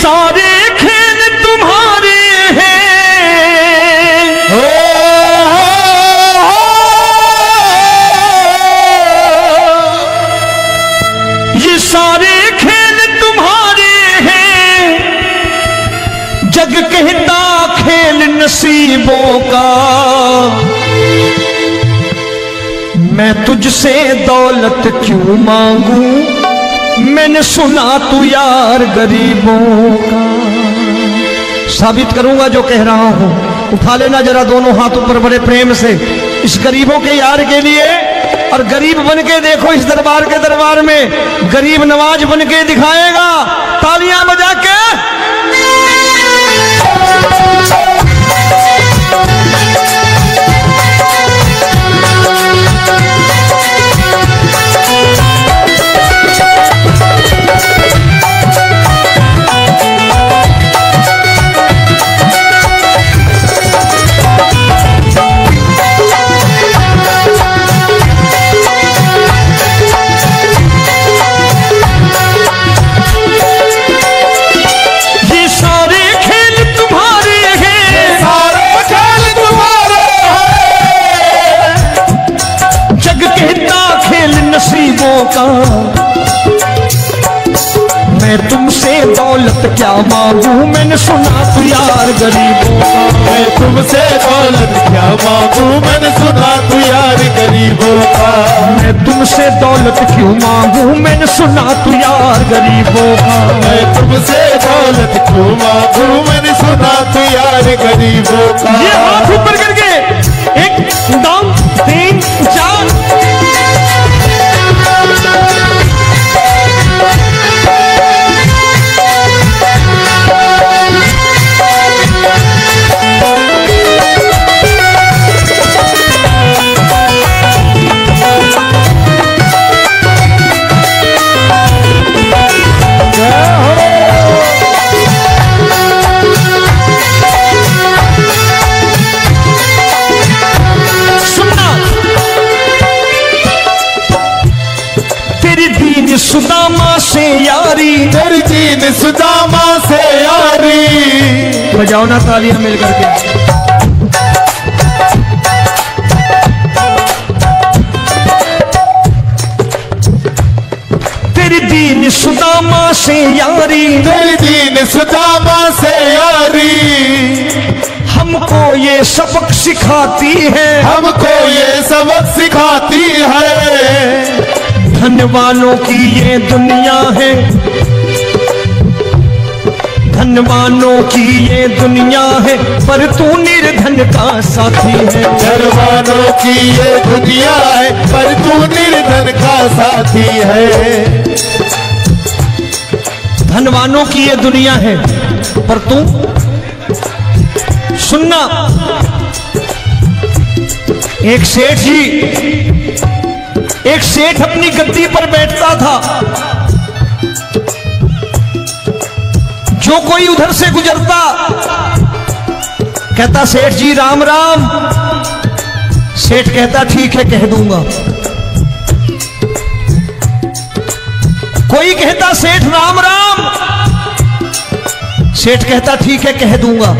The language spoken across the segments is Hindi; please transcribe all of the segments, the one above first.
सारे खेल तुम्हारे हैं, ये सारे खेल तुम्हारे हैं, जग कहता खेल नसीबों का। मैं तुझसे दौलत क्यों मांगू, मैंने सुना तू यार गरीबों का। साबित करूंगा जो कह रहा हूं। उठा लेना जरा दोनों हाथ ऊपर बड़े प्रेम से इस गरीबों के यार के लिए, और गरीब बन के देखो इस दरबार के दरबार में गरीब नवाज बन के दिखाएगा, तालियां बजा के। का मैं तुमसे दौलत क्या मांगू, मैंने सुना तू यार गरीबों का। मैं तुमसे दौलत क्या मांगू, मैंने सुना तू यार गरीबों का। मैं तुमसे दौलत क्यों मांगू, मैंने सुना तू यार गरीबों का। मैं तुमसे दौलत क्यों मांगू, मैंने सुना तू यार गरीबों का। ये हाथ ऊपर करके 1 2 3 4 सुदामा से यारी, तेरी दीन सुदामा से यारी। बजाओ ना तालियां मिल करके। तेरी दीन सुदामा से यारी, तेरी दीन सुदामा से यारी। हमको ये सबक सिखाती है, हमको ये सबक सिखाती है। धन वालों की ये दुनिया है, धन वालों की ये दुनिया है, पर तू निर्धन का साथी है। धन वालों की ये दुनिया है, पर तू निर्धन का साथी है। धन वालों की ये दुनिया है, पर तू सुनना। एक सेठ जी, एक सेठ अपनी गद्दी पर बैठता था। जो कोई उधर से गुजरता कहता सेठ जी राम राम। सेठ कहता ठीक है कह दूंगा। कोई कहता सेठ राम राम। सेठ कहता ठीक है कह दूंगा।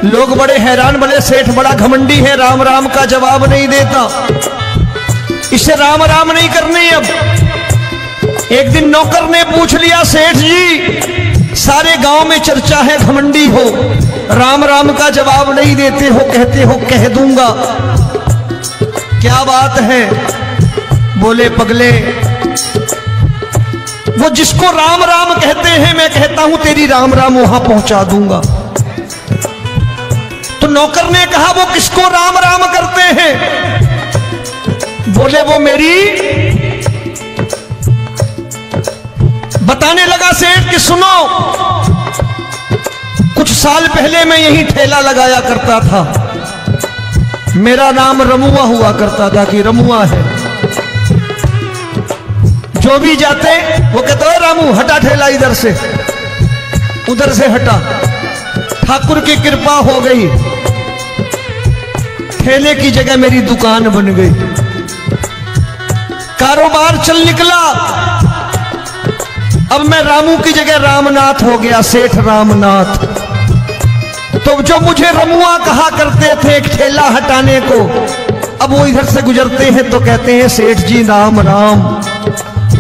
लोग बड़े हैरान, बोले सेठ बड़ा घमंडी है, राम राम का जवाब नहीं देता, इसे राम राम नहीं करनी। अब एक दिन नौकर ने पूछ लिया सेठ जी सारे गांव में चर्चा है घमंडी हो, राम राम का जवाब नहीं देते हो, कहते हो कह दूंगा, क्या बात है? बोले पगले वो जिसको राम राम कहते हैं मैं कहता हूं तेरी राम राम वहां पहुंचा दूंगा। तो नौकर ने कहा वो किसको राम राम करते हैं? बोले वो मेरी। बताने लगा सेठ कि सुनो, कुछ साल पहले मैं यही ठेला लगाया करता था, मेरा नाम रमुआ हुआ करता था कि रमुआ है। जो भी जाते वो कहते हो रामू हटा ठेला इधर से, उधर से हटा। ठाकुर की कृपा हो गई, ठेले की जगह मेरी दुकान बन गई, कारोबार चल निकला। अब मैं रामू की जगह रामनाथ हो गया, सेठ रामनाथ। तो जो मुझे रमुआ कहा करते थे एक ठेला हटाने को, अब वो इधर से गुजरते हैं तो कहते हैं सेठ जी राम राम।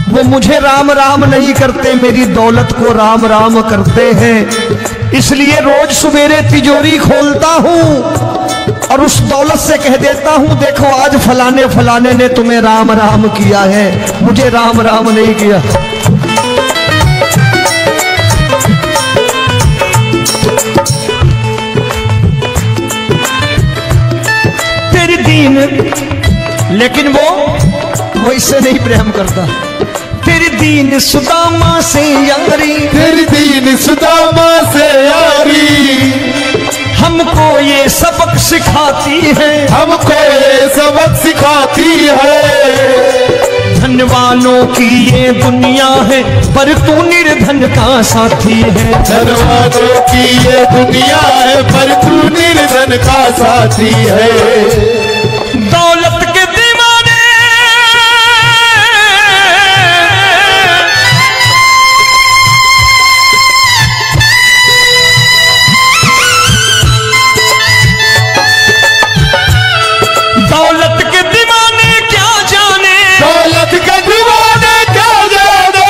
वो मुझे राम राम नहीं करते, मेरी दौलत को राम राम करते हैं। इसलिए रोज सवेरे तिजोरी खोलता हूं और उस दौलत से कह देता हूं देखो आज फलाने फलाने ने तुम्हें राम राम किया है, मुझे राम राम नहीं किया। तेरी दीन, लेकिन वो इससे नहीं प्रेम करता। तेरी दीन सुदामा से यारी, तेरी दीन सुदामा से यारी हमको ये सबक सिखाती है, हमको ये सबक सिखाती है। धन वालों की ये दुनिया है पर तू निर्धन का साथी है। धन वालों की ये दुनिया है पर तू निर्धन का साथी है। दौलत के दीवाने दौलत के दीवाने क्या जाने, दौलत के दीवाने क्या जाने।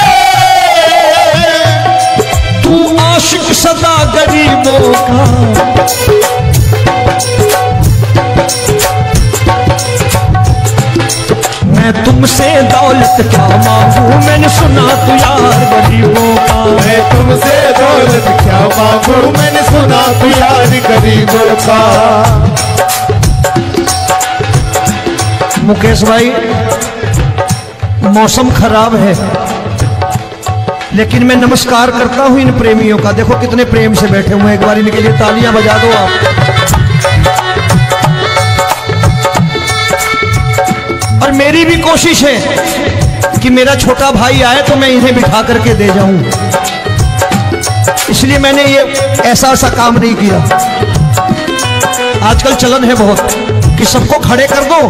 तू आशिक सदा गरीबों का। मैं तुमसे दौलत क्या मांगू, मैंने सुना तू यार गरीबों का। मैं तुमसे दौलत क्या मांगू, मैंने सुना तू यार गरीबों का। मुकेश भाई मौसम खराब है, लेकिन मैं नमस्कार करता हूं इन प्रेमियों का। देखो कितने प्रेम से बैठे हुए हैं, एक बार इनके लिए तालियां बजा दो आप। और मेरी भी कोशिश है कि मेरा छोटा भाई आए तो मैं इन्हें बिठा करके दे जाऊं, इसलिए मैंने ये ऐसा काम नहीं किया। आजकल चलन है बहुत कि सबको खड़े कर दो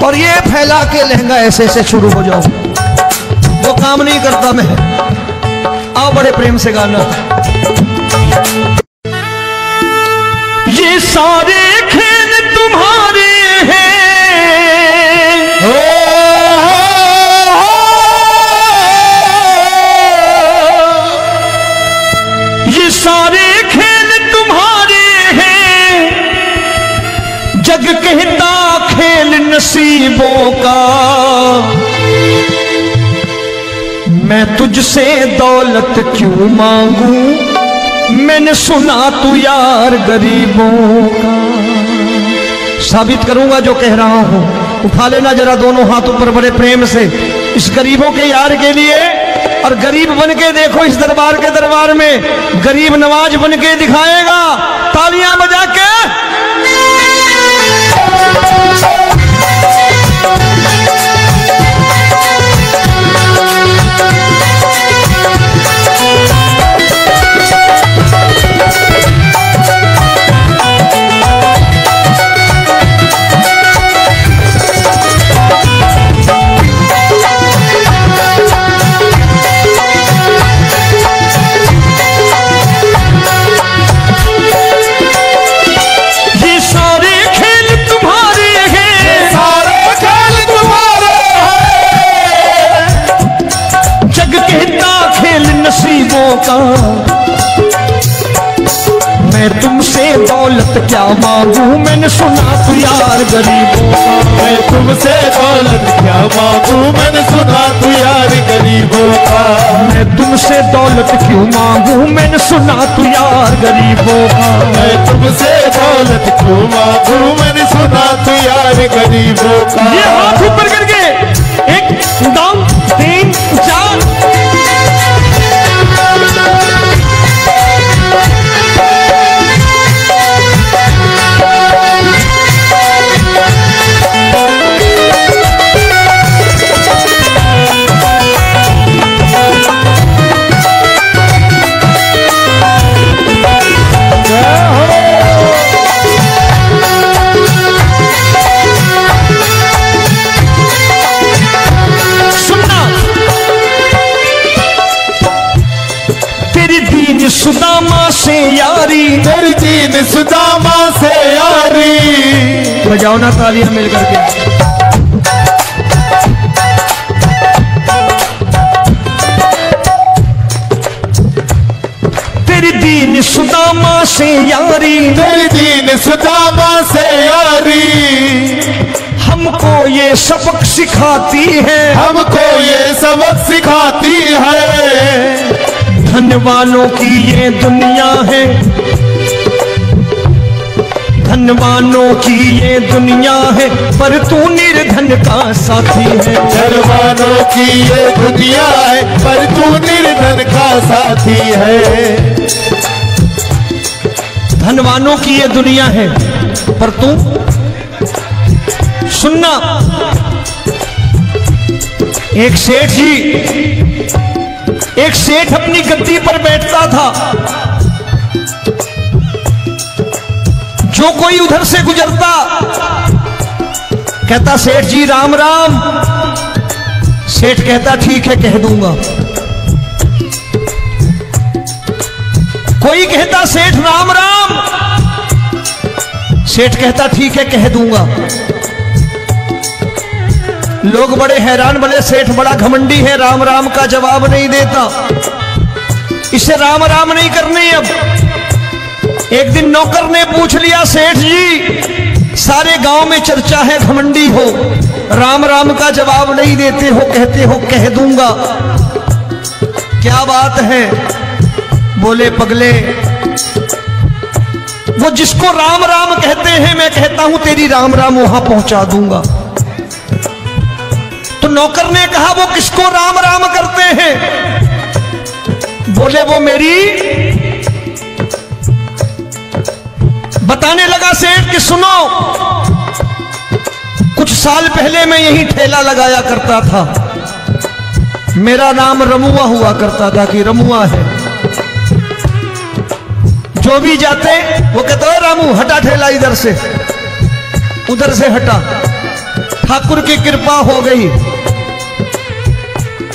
और ये फैला के लहंगा ऐसे ऐसे शुरू हो जाओ, वो काम नहीं करता मैं। आओ बड़े प्रेम से गाना। ये सारे खेल तुम्हारे हैं, ये सारे खेल तुम्हारे हैं, जग कहता खेल नसीबों का। मैं तुझसे दौलत क्यों मांगू, मैंने सुना तू यार गरीबों का। साबित करूंगा जो कह रहा हूं। उठा लेना जरा दोनों हाथों पर बड़े प्रेम से इस गरीबों के यार के लिए। और गरीब बन के देखो इस दरबार के दरबार में गरीब नवाज बन के दिखाएगा, तालियां बजा के। का मैं तुमसे दौलत क्या मांगू, मैंने सुना तू यार गरीबों का। मैं तुमसे दौलत क्या मांगू, मैंने सुना तू यार गरीबों का। मैं तुमसे दौलत क्यों मांगू, मैंने सुना तू यार गरीबों का। मैं तुमसे दौलत क्यों मांगू, मैंने सुना तू यार गरीबों का। ये हाथ ऊपर करके 1 2 3 4 सुन से यारी, तेरी दीन सुदामा से यारी। बजाओ ना तालियां मिल करके। तेरी दीन सुदामा से यारी, तेरी दीन सुदामा से यारी। हमको ये सबक सिखाती है, हमको ये सबक सिखाती है। धन वालों की ये दुनिया है, धन वालों की ये दुनिया है, पर तू निर्धन का साथी है। धन वालों की ये दुनिया है, पर तू निर्धन का साथी है। धनवानों की ये दुनिया है, पर तू सुनना। एक सेठ जी, एक सेठ अपनी गद्दी पर बैठता था। जो कोई उधर से गुजरता कहता सेठ जी राम राम। सेठ कहता ठीक है कह दूंगा। कोई कहता सेठ राम राम, सेठ कहता ठीक है कह दूंगा। लोग बड़े हैरान, बोले सेठ बड़ा घमंडी है, राम राम का जवाब नहीं देता, इसे राम राम नहीं करने। अब एक दिन नौकर ने पूछ लिया, सेठ जी सारे गांव में चर्चा है घमंडी हो, राम राम का जवाब नहीं देते हो, कहते हो कह दूंगा, क्या बात है? बोले पगले, वो जिसको राम राम कहते हैं मैं कहता हूं तेरी राम राम वहां पहुंचा दूंगा। तो नौकर ने कहा वो किसको राम राम करते हैं? बोले वो मेरी। बताने लगा सेठ कि सुनो, कुछ साल पहले मैं यही ठेला लगाया करता था, मेरा नाम रमुआ हुआ करता था कि रमुआ है। जो भी जाते वो कहते हो रामू हटा ठेला इधर से, उधर से हटा। ठाकुर की कृपा हो गई,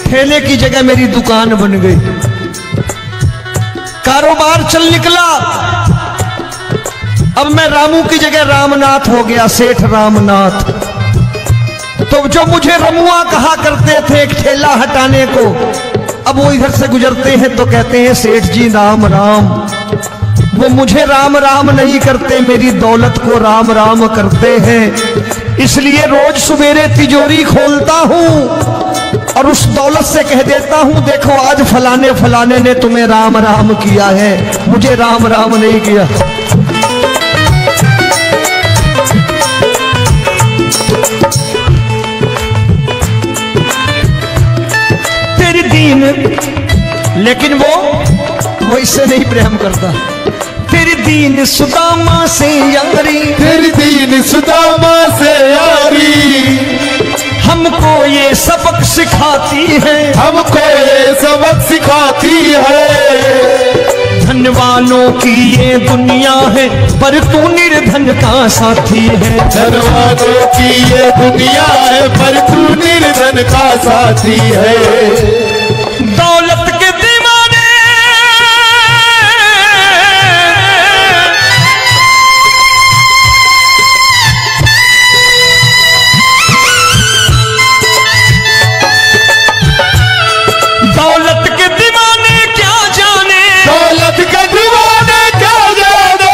ठेले की जगह मेरी दुकान बन गई, कारोबार चल निकला। अब मैं रामू की जगह रामनाथ हो गया, सेठ रामनाथ। तो जो मुझे रमुआ कहा करते थे एक ठेला हटाने को, अब वो इधर से गुजरते हैं तो कहते हैं सेठ जी राम राम। वो मुझे राम राम नहीं करते, मेरी दौलत को राम राम करते हैं। इसलिए रोज सवेरे तिजोरी खोलता हूं और उस दौलत से कह देता हूं देखो आज फलाने फलाने ने तुम्हें राम राम किया है, मुझे राम राम नहीं किया। तेरी दीन, लेकिन वो इससे नहीं प्रेम करता। तेरी दीन सुदामा से यारी, तेरी दीन सुदामा से यारी। हमको ये सबक सिखाती है, हमको ये सबक सिखाती है। धन वालों की ये दुनिया है, पर तू निर्धन का साथी है। धन वालों की ये दुनिया है, पर तू निर्धन का साथी है। दौलत के दीवाने दौलत के दीवाने क्या जाने, दौलत के दीवाने क्या जाने।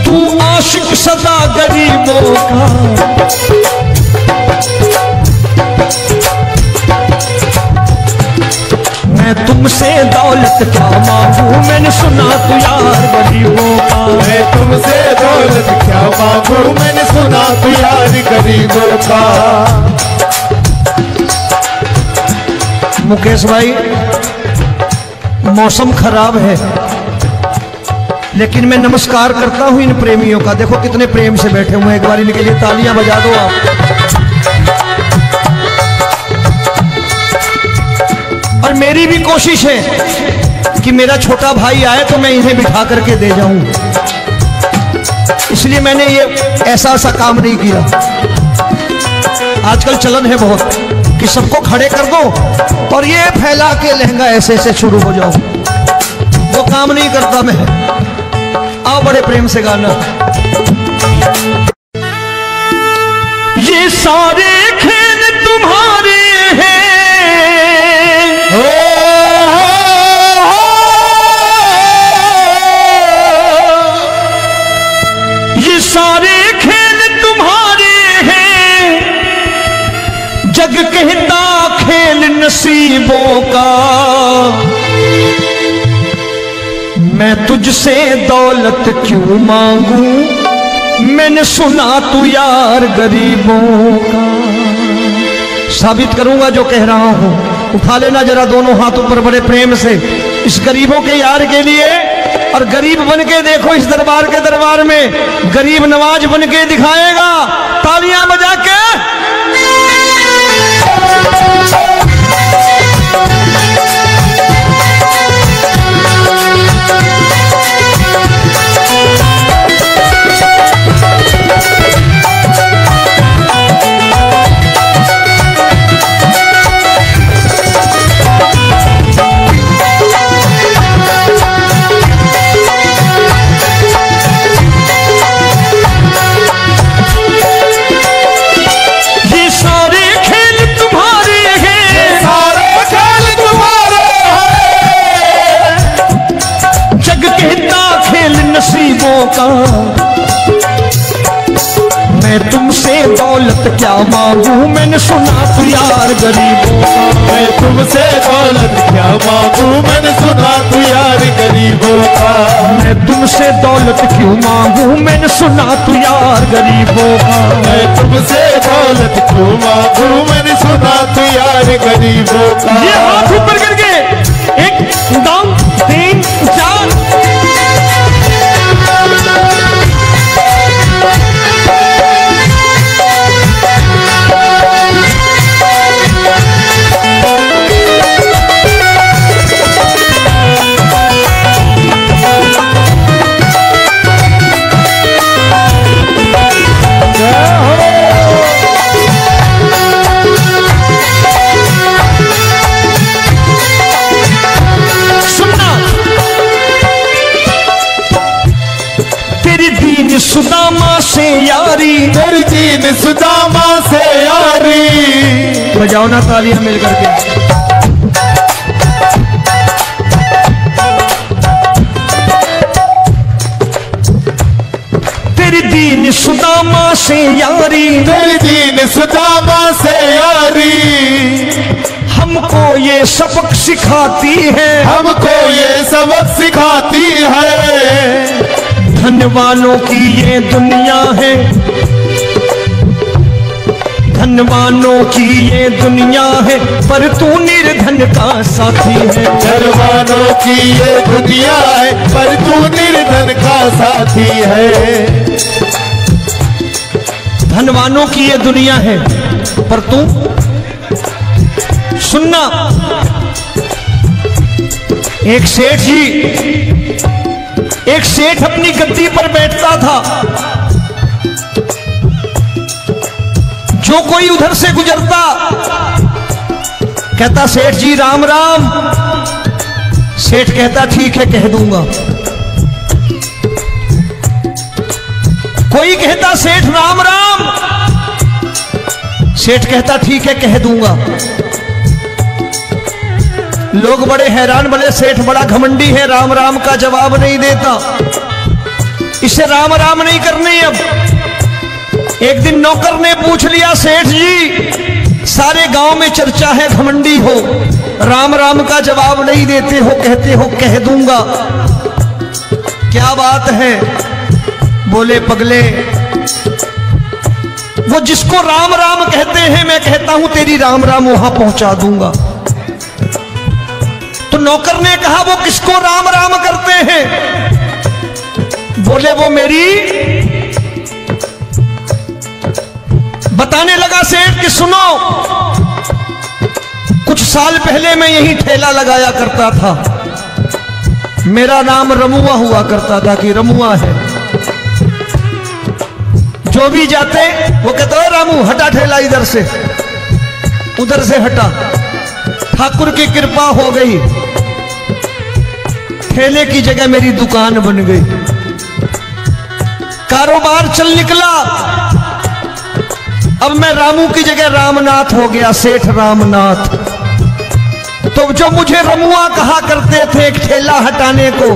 तू आशिक सदा गरीबों का, मैं तुमसे दौलत क्या मांगू, मैंने सुना तू यार गरीबों का। मैं तुमसे दौलत क्या मांगू, मैंने सुना तू यार गरीबों का। मुकेश भाई मौसम खराब है, लेकिन मैं नमस्कार करता हूं इन प्रेमियों का। देखो कितने प्रेम से बैठे हुए हैं, एक बार इनके लिए तालियां बजा दो आप। और मेरी भी कोशिश है कि मेरा छोटा भाई आए तो मैं इन्हें बिठा करके दे जाऊं, इसलिए मैंने ये ऐसा काम नहीं किया। आजकल चलन है बहुत कि सबको खड़े कर दो और ये फैला के लहंगा ऐसे ऐसे शुरू हो जाओ। काम नहीं करता मैं। आओ बड़े प्रेम से गाना। ये सारे खेल तुम्हारे हैं, ये सारे खेल तुम्हारे हैं, जग कहता खेल नसीबों का। मैं तुझसे दौलत क्यों मांगू, मैंने सुना तू यार गरीबों का। साबित करूंगा जो कह रहा हूं। उठा लेना जरा दोनों हाथों पर बड़े प्रेम से इस गरीबों के यार के लिए। और गरीब बन के देखो इस दरबार के दरबार में गरीब नवाज बन के दिखाएगा, तालियां बजा के। का मैं तुमसे दौलत क्या मांगू, मैंने सुना तू यार गरीबों का। मैं तुमसे दौलत क्या मांगू, मैंने सुना तू यार गरीबों का। मैं तुमसे दौलत क्यों मांगू, मैंने सुना तू यार गरीबों का। मैं तुमसे दौलत क्यों मांगू, मैंने सुना तू यार गरीबों का। ये हाथ ऊपर करके 1 2 3 4। सुदामा से यारी, तेरी दीन सुदामा से यारी। बजाओ ना तालियां मिल करके। तेरी दीन सुदामा से यारी, तेरी दीन सुदामा से यारी। हमको ये सबक सिखाती है, हमको ये सबक सिखाती है। धनवानों की ये दुनिया है, धनवानों की ये दुनिया है, पर तू निर्धन का साथी है। धनवानों की ये दुनिया है, पर तू निर्धन का साथी है। धनवानों की ये दुनिया है, पर तू सुनना। एक सेठ जी, एक सेठ अपनी गद्दी पर बैठता था। जो कोई उधर से गुजरता कहता सेठ जी राम राम। सेठ कहता ठीक है कह दूंगा। कोई कहता सेठ राम राम। सेठ कहता ठीक है कह दूंगा। लोग बड़े हैरान, बोले सेठ बड़ा घमंडी है, राम राम का जवाब नहीं देता, इसे राम राम नहीं करनी। अब एक दिन नौकर ने पूछ लिया सेठ जी सारे गांव में चर्चा है घमंडी हो, राम राम का जवाब नहीं देते हो, कहते हो कह दूंगा, क्या बात है? बोले पगले वो जिसको राम राम कहते हैं मैं कहता हूं तेरी राम राम वहां पहुंचा दूंगा। तो नौकर ने कहा वो किसको राम राम करते हैं? बोले वो मेरी। बताने लगा सेठ कि सुनो, कुछ साल पहले मैं यही ठेला लगाया करता था, मेरा नाम रमुआ हुआ करता था कि रमुआ है। जो भी जाते वो कहते हो रामू हटा ठेला इधर से, उधर से हटा। ठाकुर की कृपा हो गई, ठेले की जगह मेरी दुकान बन गई, कारोबार चल निकला। अब मैं रामू की जगह रामनाथ हो गया, सेठ रामनाथ। तो जो मुझे रमुआ कहा करते थे एक ठेला हटाने को,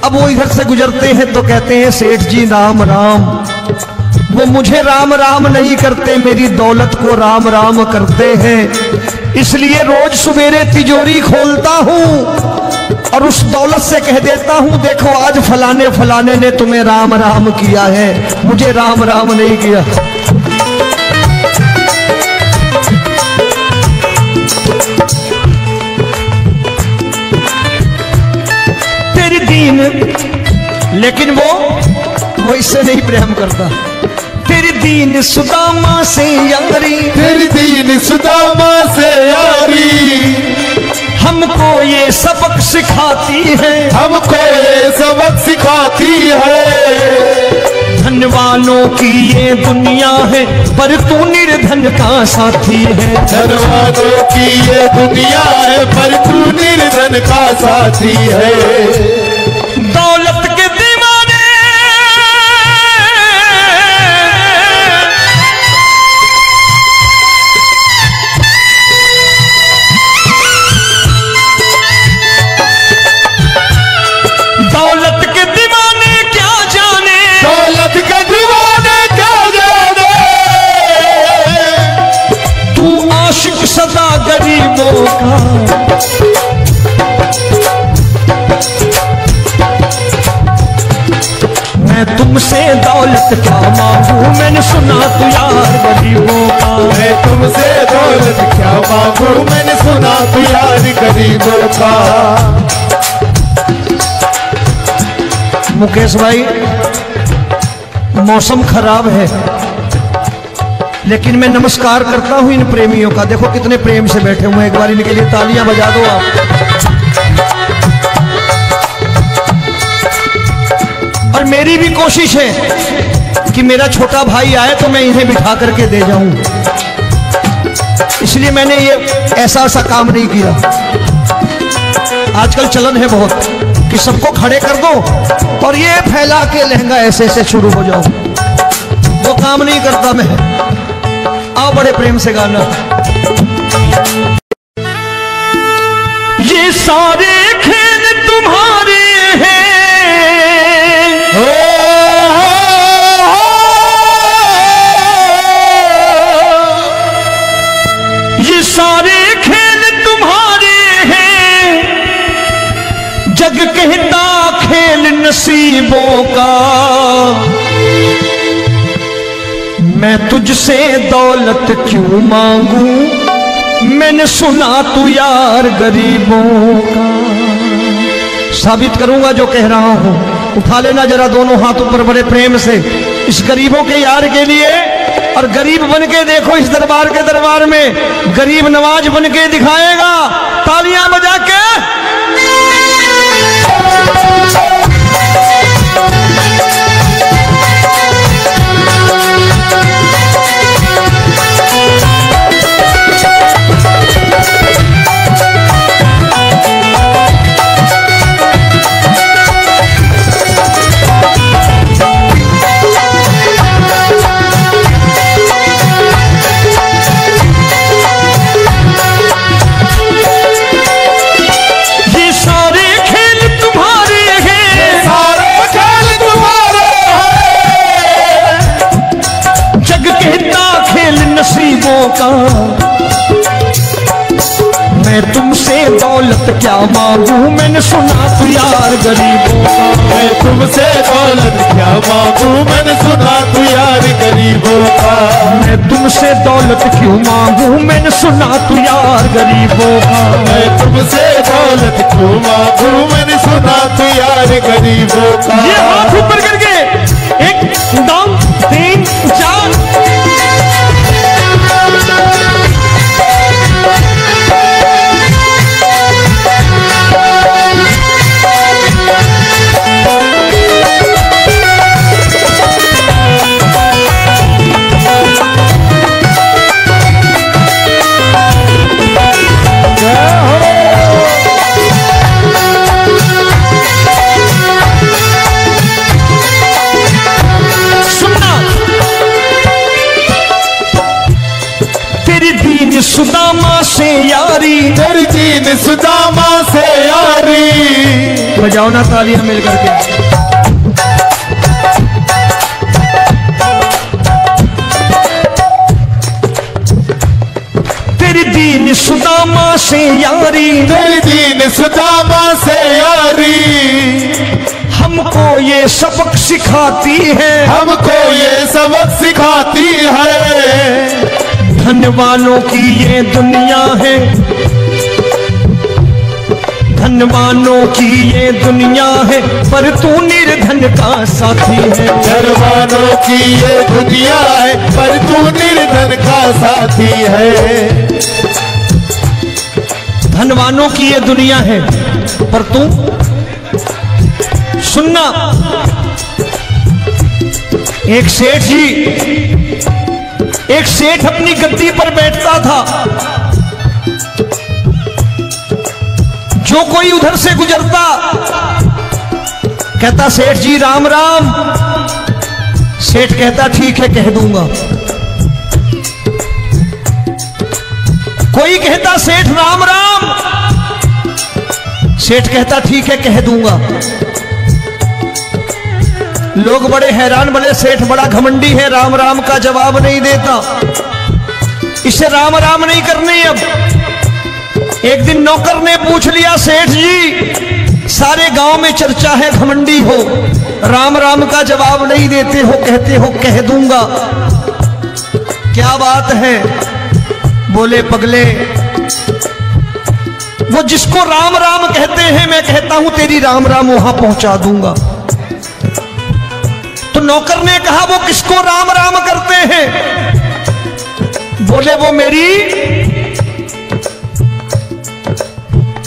अब वो इधर से गुजरते हैं तो कहते हैं सेठ जी राम राम। वो मुझे राम राम नहीं करते, मेरी दौलत को राम राम करते हैं। इसलिए रोज सवेरे तिजोरी खोलता हूं और उस दौलत से कह देता हूं, देखो आज फलाने फलाने ने तुम्हें राम राम किया है, मुझे राम राम नहीं किया। तेरी दीन, लेकिन वो इससे नहीं प्रेम करता। तेरी दीन सुदामा से यारी, तेरी दीन सुदामा से यारी हमको ये सबक सिखाती है, हमको ये सबक सिखाती है। धन वालों की ये दुनिया है पर तू निर्धन का साथी है। धन वालों की ये दुनिया है पर तू निर्धन का साथी है। दौलत के दीवाने दौलत के दीवाने क्या जाने, दौलत के दीवाने क्या जाने। तू आशिक सदा गरीबों का। मैं तुमसे दौलत क्या मांगू, मैंने सुना तू यार गरीबों का। मैं तुमसे दौलत क्या मांगू, मैंने सुना तू यार गरीबों का। मुकेश भाई, मौसम खराब है लेकिन मैं नमस्कार करता हूं इन प्रेमियों का। देखो कितने प्रेम से बैठे हुए हैं, एक बार इनके लिए तालियां बजा दो आप। और मेरी भी कोशिश है कि मेरा छोटा भाई आए तो मैं इन्हें बिठा करके दे जाऊं, इसलिए मैंने ये ऐसा काम नहीं किया। आजकल चलन है बहुत कि सबको खड़े कर दो और ये फैला के लहंगा ऐसे ऐसे शुरू हो जाओ, वो काम नहीं करता मैं। आओ बड़े प्रेम से गाना। ये सारे खेल तुम्हारे हैं, ये सारे खेल तुम्हारे हैं, जग कहता खेल नसीबों का। मैं तुझसे दौलत क्यों मांगू, मैंने सुना तू यार गरीबों का। साबित करूंगा जो कह रहा हूं। उठा लेना जरा दोनों हाथ ऊपर बड़े प्रेम से इस गरीबों के यार के लिए। और गरीब बन के देखो इस दरबार के दरबार में गरीब नवाज बन के दिखाएगा, तालियां बजा के। नसीबों का। मैं तुमसे दौलत क्या मांगू, मैंने सुना तू यार गरीबों का। मैं तुमसे दौलत क्या मांगू, मैंने सुना तू यार गरीबों का। मैं तुमसे दौलत क्यों मांगू, मैंने सुना तू यार गरीबों का। मैं तुमसे दौलत क्यों मांगू, मैंने सुना तू यार गरीबों का। ये हाथ ऊपर करके 1 2 3 4। सुदामा से यारी, तेरी दीन सुदामा से यारी। बजाओ ना तालियां मिल करके। तेरी दीन सुदामा से यारी, तेरी दीन सुदामा से यारी। हमको ये सबक सिखाती है, हमको ये सबक सिखाती है। धन वालों की ये दुनिया है, धन वालों की ये दुनिया है, पर तू निर्धन का साथी है। धन वालों की ये दुनिया है, पर तू निर्धन का साथी है। धन वालों की ये दुनिया है, पर तू सुनना। एक सेठ जी, एक सेठ अपनी गद्दी पर बैठता था। जो कोई उधर से गुजरता कहता सेठ जी राम राम। सेठ कहता ठीक है कह दूंगा। कोई कहता सेठ राम राम। सेठ कहता ठीक है कह दूंगा। लोग बड़े हैरान, बड़े सेठ बड़ा घमंडी है, राम राम का जवाब नहीं देता, इसे राम राम नहीं करनी। अब एक दिन नौकर ने पूछ लिया सेठ जी सारे गांव में चर्चा है घमंडी हो, राम राम का जवाब नहीं देते हो, कहते हो कह दूंगा, क्या बात है? बोले पगले वो जिसको राम राम कहते हैं मैं कहता हूं तेरी राम राम वहां पहुंचा दूंगा। तो नौकर ने कहा वो किसको राम राम करते हैं? बोले वो मेरी।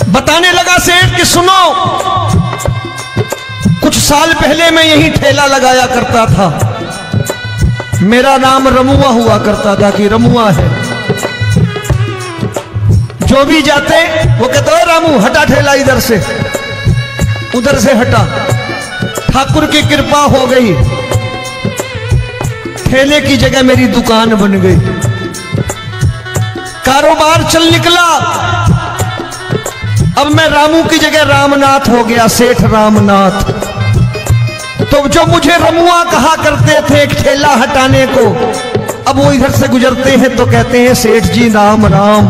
बताने लगा सेठ कि सुनो, कुछ साल पहले मैं यही ठेला लगाया करता था, मेरा नाम रमुआ हुआ करता था कि रमुआ है। जो भी जाते वो कहते हो रामू हटा ठेला इधर से, उधर से हटा। ठाकुर की कृपा हो गई, ठेले की जगह मेरी दुकान बन गई, कारोबार चल निकला। अब मैं रामू की जगह रामनाथ हो गया, सेठ रामनाथ। तो जो मुझे रमुआ कहा करते थे एक ठेला हटाने को, अब वो इधर से गुजरते हैं तो कहते हैं सेठ जी राम राम।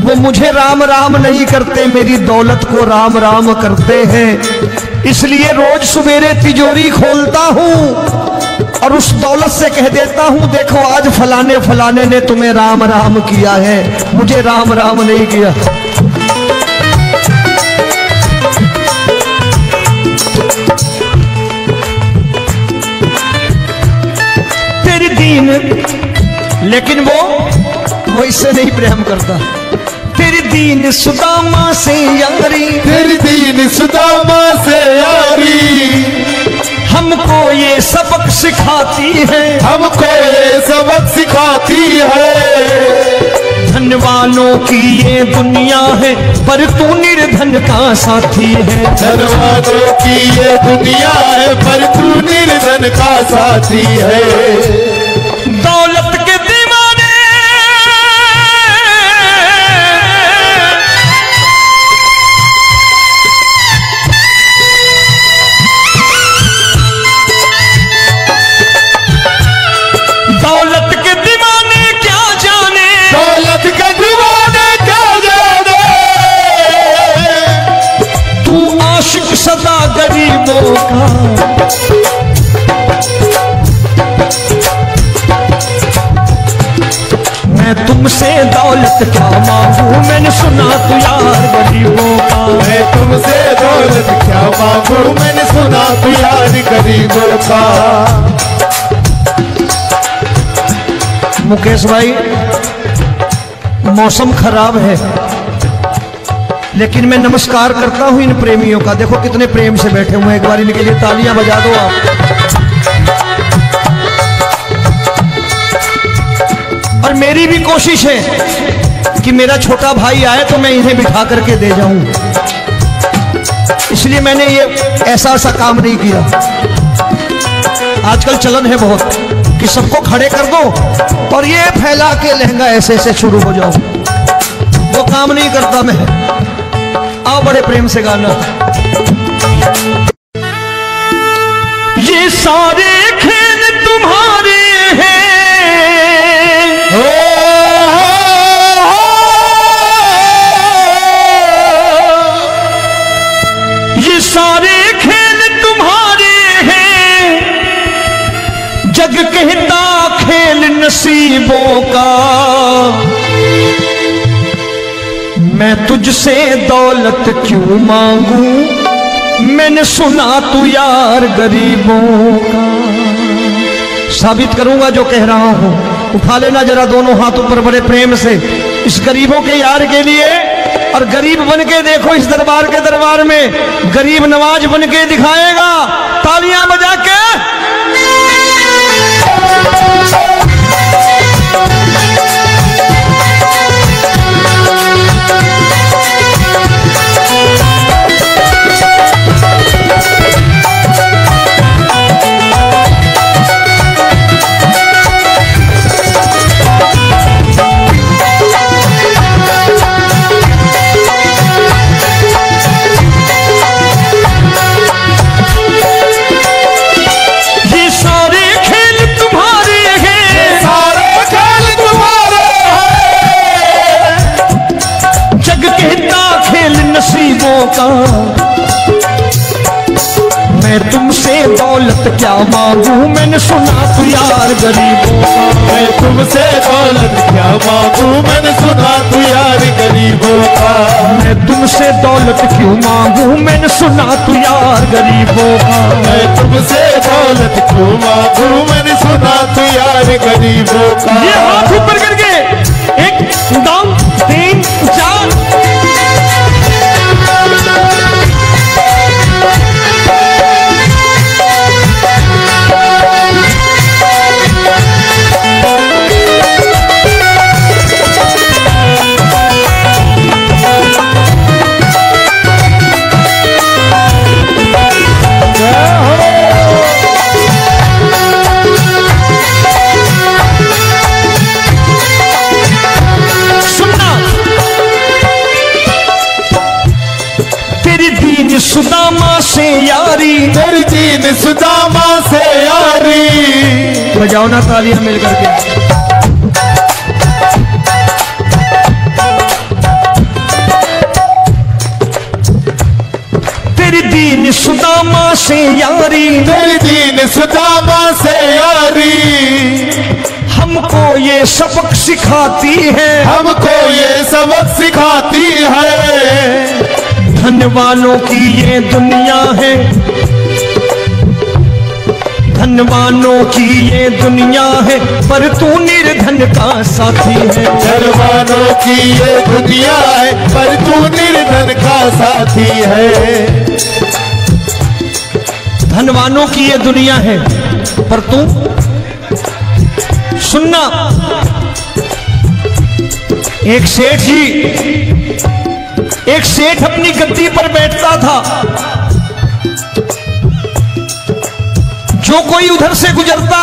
वो मुझे राम राम नहीं करते, मेरी दौलत को राम राम करते हैं। इसलिए रोज सवेरे तिजोरी खोलता हूं और उस दौलत से कह देता हूं देखो आज फलाने फलाने ने तुम्हें राम राम किया है, मुझे राम राम नहीं किया। तेरी दीन, लेकिन वो इससे नहीं प्रेम करता। तेरी दीन सुदामा से यारी, तेरी दीन सुदामा से यारी। हमको ये सबक सिखाती है, हमको ये सबक सिखाती है। धन वालों की ये दुनिया है, पर तू निर्धन का साथी है। धन वालों की ये दुनिया है, पर तू निर्धन का साथी है। दौलत के दीवाने दौलत के दीवाने क्या जाने, दौलत के दीवाने क्या जाने। तू आशिक सदा गरीबों का। मैं तुमसे दौलत क्या मांगू, मैंने सुना तू यार गरीबों का। मैं तुमसे दौलत क्या मांगू, मैंने सुना तू यार गरीबों का। मुकेश भाई मौसम खराब है, लेकिन मैं नमस्कार करता हूं इन प्रेमियों का। देखो कितने प्रेम से बैठे हुए हैं, एक बार इनके लिए तालियां बजा दो आप। और मेरी भी कोशिश है कि मेरा छोटा भाई आए तो मैं इन्हें बिठा करके दे जाऊं, इसलिए मैंने ये ऐसा काम नहीं किया। आजकल चलन है बहुत कि सबको खड़े कर दो और ये फैला के लहंगा ऐसे ऐसे शुरू हो जाओ। काम नहीं करता मैं। आओ बड़े प्रेम से गाना। ये सारे खेल तुम्हारे हैं, ये सारे खेल तुम्हारे हैं, जग कहता खेल नसीबों का। मैं तुझसे दौलत क्यों मांगू, मैंने सुना तू यार गरीबों का। साबित करूंगा जो कह रहा हूं। उठा लेना जरा दोनों हाथ ऊपर बड़े प्रेम से इस गरीबों के यार के लिए। और गरीब बन के देखो इस दरबार के दरबार में गरीब नवाज बन के दिखाएगा, तालियां बजा के। का मैं तुमसे दौलत क्या मांगू, मैंने सुना तू यार गरीबों का। मैं तुमसे दौलत क्या मांगू, मैंने सुना तू यार गरीबों का। मैं तुमसे दौलत क्यों मांगू, मैंने सुना तू यार गरीबों का। मैं तुमसे दौलत क्यों मांगू, मैंने सुना तू यार गरीबों का। ये हाथ ऊपर करके 1 2 3 4। सुदामा से यारी, तेरी दीन सुदामा से यारी। बजाओ ना तालियां मिल करके। तेरी दीन सुदामा से यारी, तेरी दीन सुदामा से यारी। हमको ये सबक सिखाती है, हमको ये सबक सिखाती है। धन वालों की ये दुनिया है, धन वालों की ये दुनिया है, पर तू निर्धन का साथी है। धन वालों की ये दुनिया है, पर तू निर्धन का साथी है। धन वालों की ये दुनिया है, पर तू सुनना। एक सेठ अपनी गद्दी पर बैठता था। जो कोई उधर से गुजरता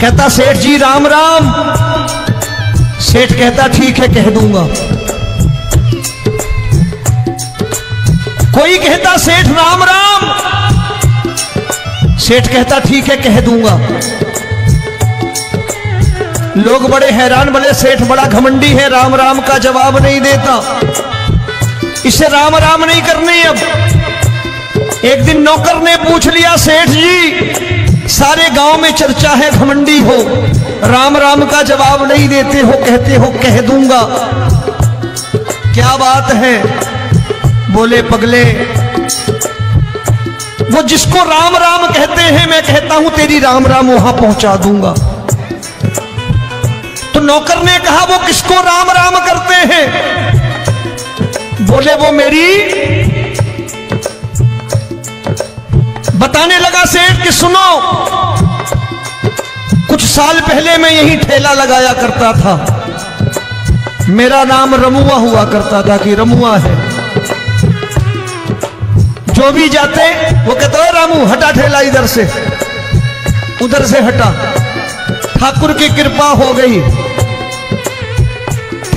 कहता सेठ जी राम राम। सेठ कहता ठीक है कह दूंगा। कोई कहता सेठ राम राम। सेठ कहता ठीक है कह दूंगा। लोग बड़े हैरान, बोले सेठ बड़ा घमंडी है, राम राम का जवाब नहीं देता, इसे राम राम नहीं करनी। अब एक दिन नौकर ने पूछ लिया, सेठ जी सारे गांव में चर्चा है घमंडी हो, राम राम का जवाब नहीं देते हो, कहते हो कह दूंगा, क्या बात है? बोले पगले, वो जिसको राम राम कहते हैं मैं कहता हूं तेरी राम राम वहां पहुंचा दूंगा। तो नौकर ने कहा वो किसको राम राम करते हैं? बोले वो मेरी। बताने लगा सेठ कि सुनो, कुछ साल पहले मैं यही ठेला लगाया करता था, मेरा नाम रमुआ हुआ करता था कि रमुआ है। जो भी जाते वो कहते हैं रामू हटा ठेला इधर से, उधर से हटा। ठाकुर की कृपा हो गई,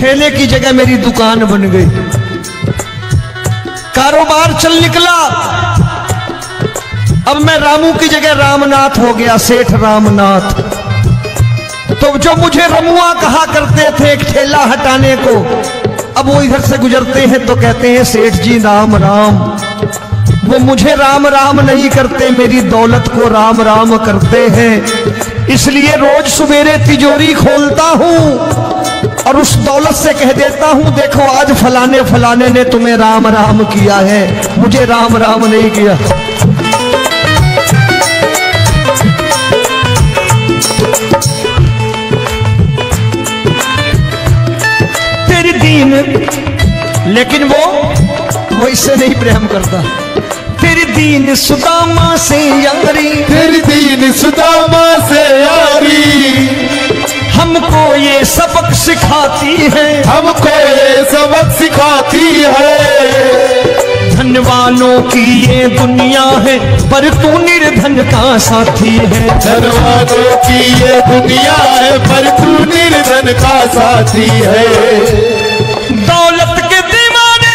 ठेले की जगह मेरी दुकान बन गई, कारोबार चल निकला। अब मैं रामू की जगह रामनाथ हो गया, सेठ रामनाथ। तो जो मुझे रमुआ कहा करते थे एक ठेला हटाने को, अब वो इधर से गुजरते हैं तो कहते हैं सेठ जी राम राम। वो मुझे राम राम नहीं करते, मेरी दौलत को राम राम करते हैं। इसलिए रोज सवेरे तिजोरी खोलता हूं और उस दौलत से कह देता हूं, देखो आज फलाने फलाने ने तुम्हें राम राम किया है, मुझे राम राम नहीं किया। तेरी दीन, लेकिन वो इससे नहीं प्रेम करता। तेरी दीन सुदामा से यारी, तेरी दीन सुदामा से यारी हमको ये सबक सिखाती है, हमको ये सबक सिखाती है। धनवानों की ये दुनिया है पर तू निर्धन का साथी है। धनवानों की ये दुनिया है पर तू निर्धन का साथी है। दौलत के दीवाने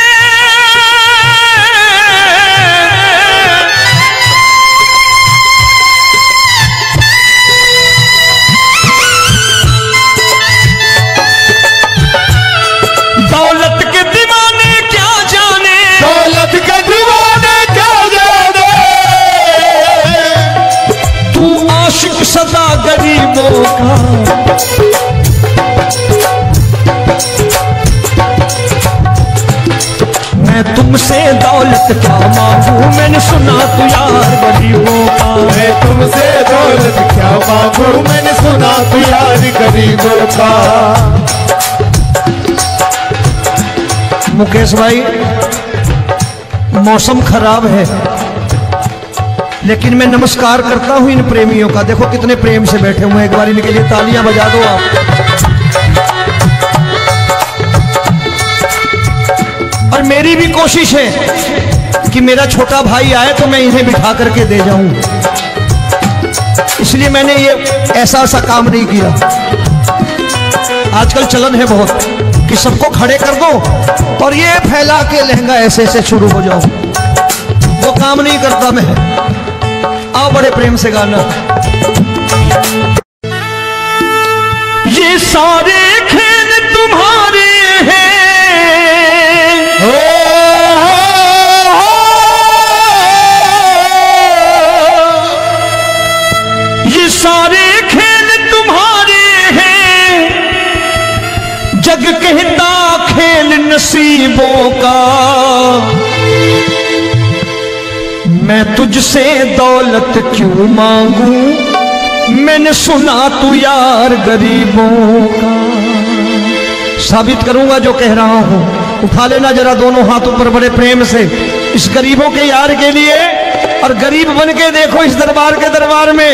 दौलत के दीवाने क्या जाने, दौलत के दीवाने क्या जाने। तू आशिक सदा गरीबों का। मैं तुमसे दौलत क्या मांगू, मैंने सुना तू यार गरीबों का। मैं तुमसे दौलत क्या मांगू, मैंने सुना तू यार गरीबों का। मुकेश भाई, मौसम खराब है लेकिन मैं नमस्कार करता हूं इन प्रेमियों का। देखो कितने प्रेम से बैठे हुए हैं, एक बार इनके लिए तालियां बजा दो आप। और मेरी भी कोशिश है कि मेरा छोटा भाई आए तो मैं इन्हें बिठा करके दे जाऊं, इसलिए मैंने ये ऐसा काम नहीं किया। आजकल चलन है बहुत कि सबको खड़े कर दो और ये फैला के लहंगा ऐसे ऐसे शुरू हो जाओ, वो काम नहीं करता मैं। आओ बड़े प्रेम से गाना। ये सारे खेल तुम्हारे हैं, ये सारे खेल तुम्हारे हैं, जग कहता खेल नसीबों का। मैं तुझसे दौलत क्यों मांगू, मैंने सुना तू यार गरीबों का। साबित करूंगा जो कह रहा हूं। उठा लेना जरा दोनों हाथ ऊपर बड़े प्रेम से इस गरीबों के यार के लिए। और गरीब बन के देखो इस दरबार के दरबार में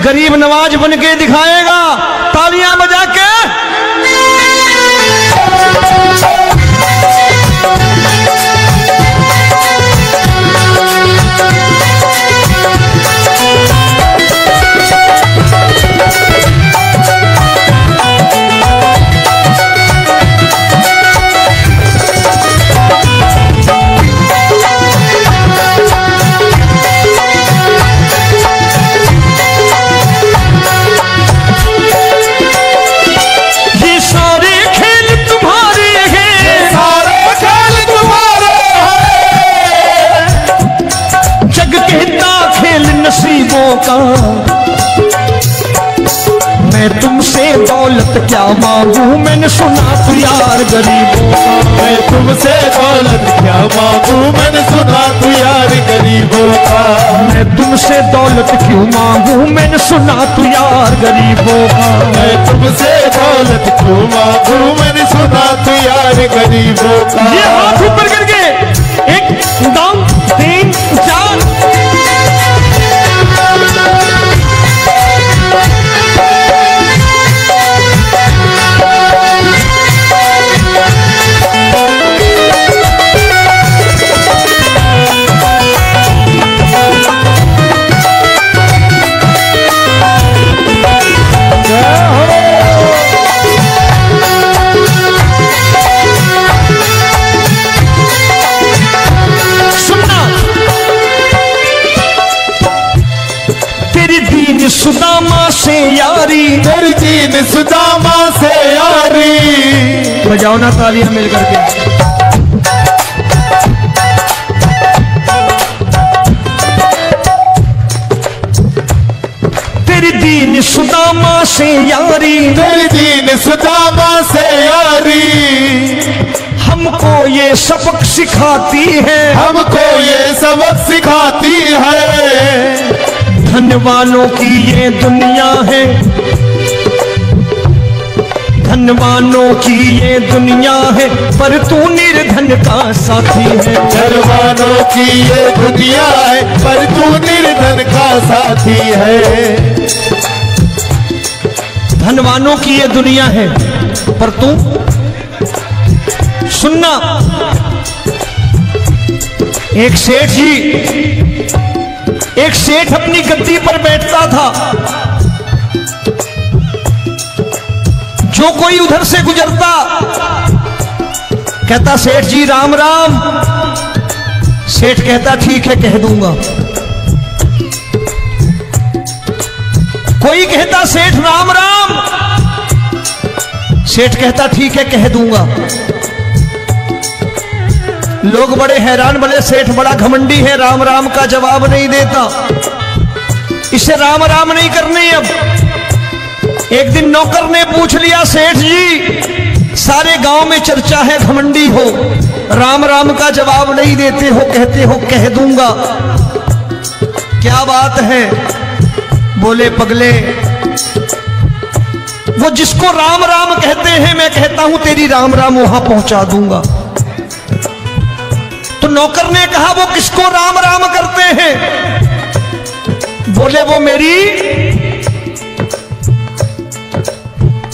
गरीब नवाज बन के दिखाएगा, तालियां बजा के। का मैं तुमसे दौलत क्या मांगू, मैंने सुना तू यार गरीबों का। मैं तुमसे दौलत क्या मांगू, मैंने सुना तू यार गरीबों का। मैं तुमसे दौलत क्यों मांगू, मैंने सुना तू यार गरीबों का। मैं तुमसे दौलत क्यों मांगू, मैंने सुना तू यार गरीबों का। ये हाथ ऊपर करके 1 2 3 4 यारी, तेरी दीन सुदामा से यारी। बजाओ ना तालियां मिल करके। तेरी दीन सुदामा से यारी, तेरी दीन सुदामा से यारी। हमको ये सबक सिखाती है, हमको ये सबक सिखाती है। धन वालों की ये दुनिया है, धन वालों की ये दुनिया है, पर तू निर्धन का साथी है। धन वालों की ये दुनिया है, पर तू निर्धन का साथी है। धन वालों की ये दुनिया है, पर तू सुनना। एक सेठ जी, एक सेठ अपनी गद्दी पर बैठता था। जो कोई उधर से गुजरता कहता सेठ जी राम राम। सेठ कहता ठीक है कह दूंगा। कोई कहता सेठ राम राम। सेठ कहता ठीक है कह दूंगा। लोग बड़े हैरान, बोले सेठ बड़ा घमंडी है, राम राम का जवाब नहीं देता, इसे राम राम नहीं करनी। अब एक दिन नौकर ने पूछ लिया सेठ जी सारे गांव में चर्चा है घमंडी हो, राम राम का जवाब नहीं देते हो, कहते हो कह दूंगा, क्या बात है? बोले पगले वो जिसको राम राम कहते हैं मैं कहता हूं तेरी राम राम वहां पहुंचा दूंगा। तो नौकर ने कहा वो किसको राम राम करते हैं? बोले वो मेरी।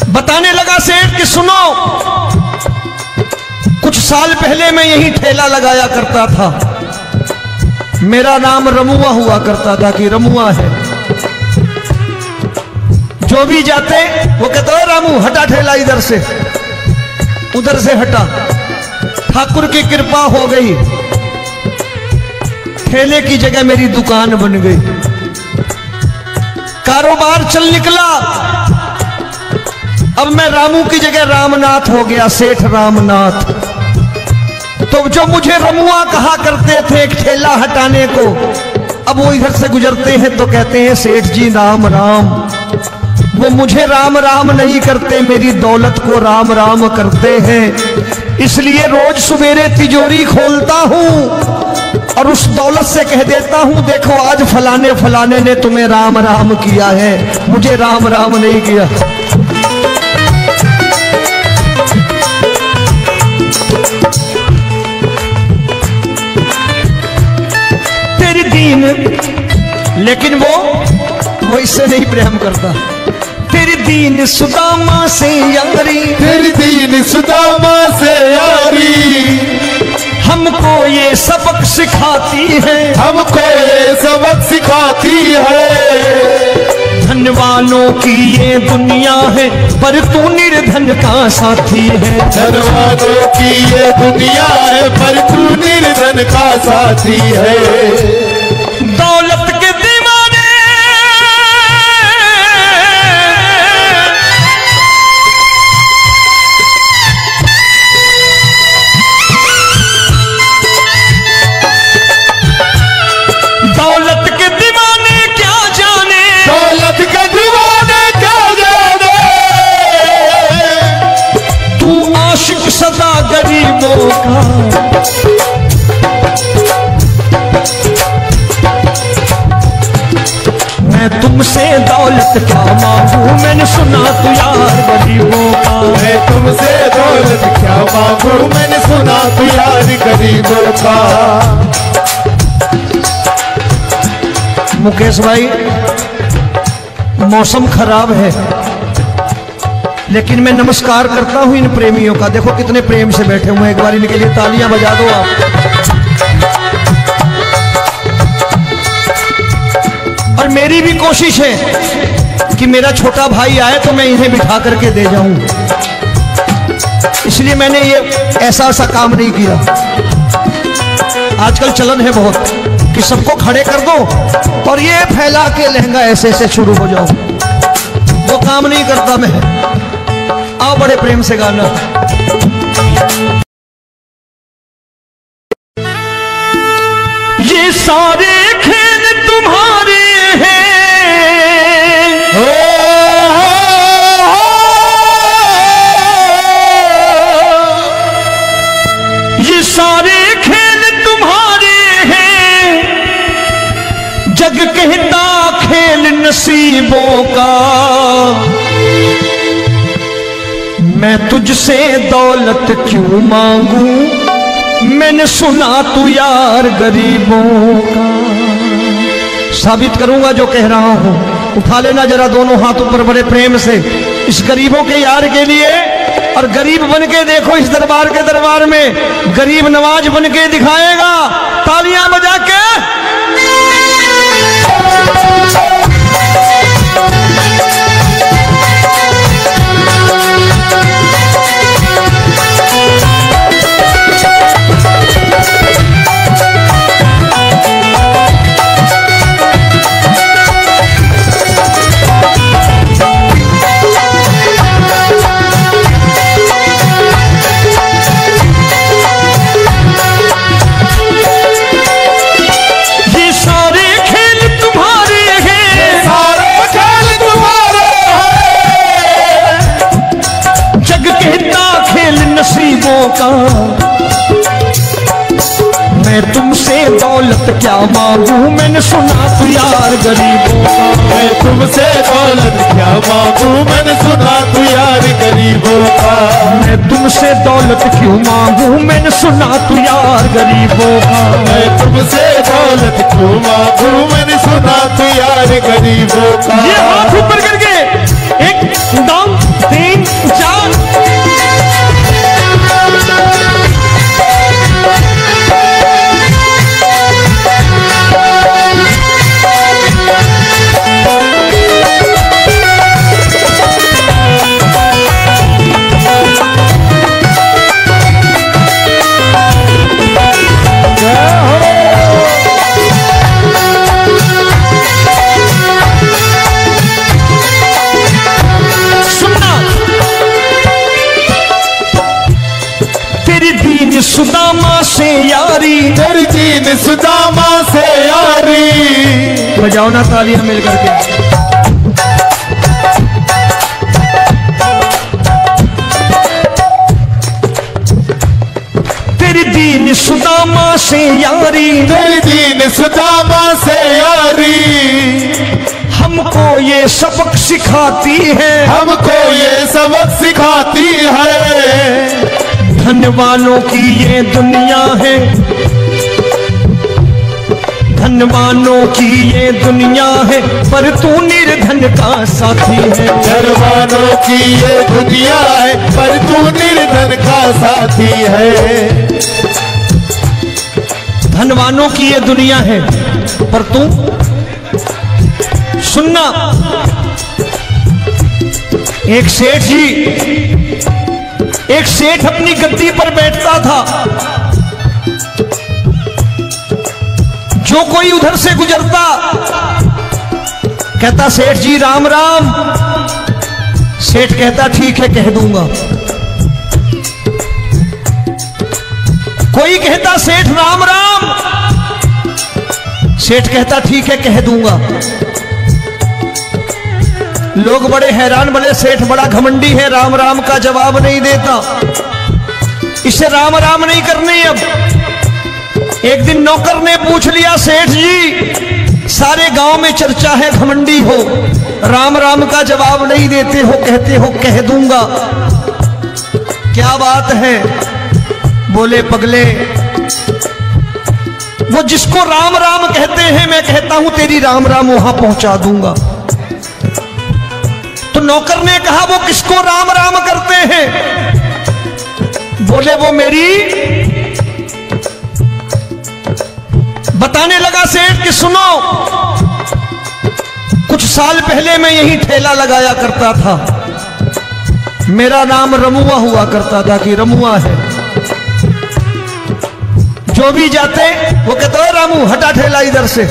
बताने लगा सेठ कि सुनो, कुछ साल पहले मैं यही ठेला लगाया करता था, मेरा नाम रमुआ हुआ करता था कि रमुआ है। जो भी जाते वो कहते हो रामू हटा ठेला इधर से, उधर से हटा। ठाकुर की कृपा हो गई, ठेले की जगह मेरी दुकान बन गई, कारोबार चल निकला। अब मैं रामू की जगह रामनाथ हो गया, सेठ रामनाथ। तो जो मुझे रमुआ कहा करते थे एक ठेला हटाने को, अब वो इधर से गुजरते हैं तो कहते हैं सेठ जी राम राम। वो मुझे राम राम नहीं करते, मेरी दौलत को राम राम करते हैं। इसलिए रोज सवेरे तिजोरी खोलता हूं और उस दौलत से कह देता हूं देखो आज फलाने फलाने ने तुम्हें राम राम किया है, मुझे राम राम नहीं किया। तेरी दीन, लेकिन वो इससे नहीं प्रेम करता। तेरी दीन सुदामा से यारी, तेरी दीन सुदामा से यारी। हमको ये सबक सिखाती है, हमको ये सबक सिखाती है। धन वालों की ये दुनिया है, पर तू निर्धन का साथी है। धन वालों की ये दुनिया है, पर तू निर्धन का साथी है। दौलत के दीवाने दौलत के दीवाने क्या जाने, दौलत के दीवाने क्या जाने। तू आशिक सदा गरीबों का। मैं तुमसे दौलत क्या मांगू, मैंने सुना तू यार गरीबों का। मैं तुमसे दौलत क्या मांगू, मैंने सुना तू यार गरीबों का। मुकेश भाई मौसम खराब है, लेकिन मैं नमस्कार करता हूं इन प्रेमियों का। देखो कितने प्रेम से बैठे हुए हैं, एक बार इनके लिए तालियां बजा दो आप। और मेरी भी कोशिश है कि मेरा छोटा भाई आए तो मैं इन्हें बिठा करके दे जाऊं, इसलिए मैंने ये ऐसा काम नहीं किया। आजकल चलन है बहुत कि सबको खड़े कर दो और ये फैला के लहंगा ऐसे ऐसे शुरू हो जाओ। काम नहीं करता मैं। आओ बड़े प्रेम से गाना। ये सारे खेल तुम्हारे हैं, ये सारे खेल तुम्हारे हैं, जग कहता खेल नसीबों का। मैं तुझसे दौलत क्यों मांगू, मैंने सुना तू यार गरीबों का। साबित करूंगा जो कह रहा हूं। उठा लेना जरा दोनों हाथ ऊपर बड़े प्रेम से इस गरीबों के यार के लिए। और गरीब बन के देखो इस दरबार के दरबार में गरीब नवाज बन के दिखाएगा, तालियां बजा के। का मैं तुमसे दौलत क्या मांगू, मैंने सुना तू यार गरीबों का। मैं तुमसे दौलत क्या मांगू, मैंने सुना तू यार गरीबों का। मैं तुमसे दौलत क्यों मांगू, मैंने सुना तू यार गरीबों का। मैं तुमसे दौलत क्यों मांगू, मैंने सुना तू यार गरीबों का। ये हाथ ऊपर करके 1 2 3 4। सुदामा से यारी, तेरी दीन सुदामा से यारी। बजाओ ना तालियां मिल करके। तेरी दीन सुदामा से यारी, तेरी दीन सुदामा से यारी। हमको ये सबक सिखाती है, हमको ये सबक सिखाती है। धन वालों की ये दुनिया है, धन वालों की ये दुनिया है, पर तू निर्धन का साथी है। धन वालों की ये दुनिया है, पर तू निर्धन का साथी है। धन वालों की ये दुनिया है, पर तू सुनना। एक सेठ अपनी गद्दी पर बैठता था। जो कोई उधर से गुजरता कहता सेठ जी राम राम। सेठ कहता ठीक है कह दूंगा। कोई कहता सेठ राम राम। सेठ कहता ठीक है कह दूंगा। लोग बड़े हैरान, बने सेठ बड़ा घमंडी है, राम राम का जवाब नहीं देता, इसे राम राम नहीं करनी। अब एक दिन नौकर ने पूछ लिया सेठ जी सारे गांव में चर्चा है घमंडी हो, राम राम का जवाब नहीं देते हो, कहते हो कह दूंगा, क्या बात है? बोले पगले वो जिसको राम राम कहते हैं मैं कहता हूं तेरी राम राम वहां पहुंचा दूंगा। तो नौकर ने कहा वो किसको राम राम करते हैं? बोले वो मेरी। बताने लगा सेठ कि सुनो, कुछ साल पहले मैं यही ठेला लगाया करता था, मेरा नाम रमुआ हुआ करता था कि रमुआ है। जो भी जाते वो कहते हो रामू हटा ठेला इधर से,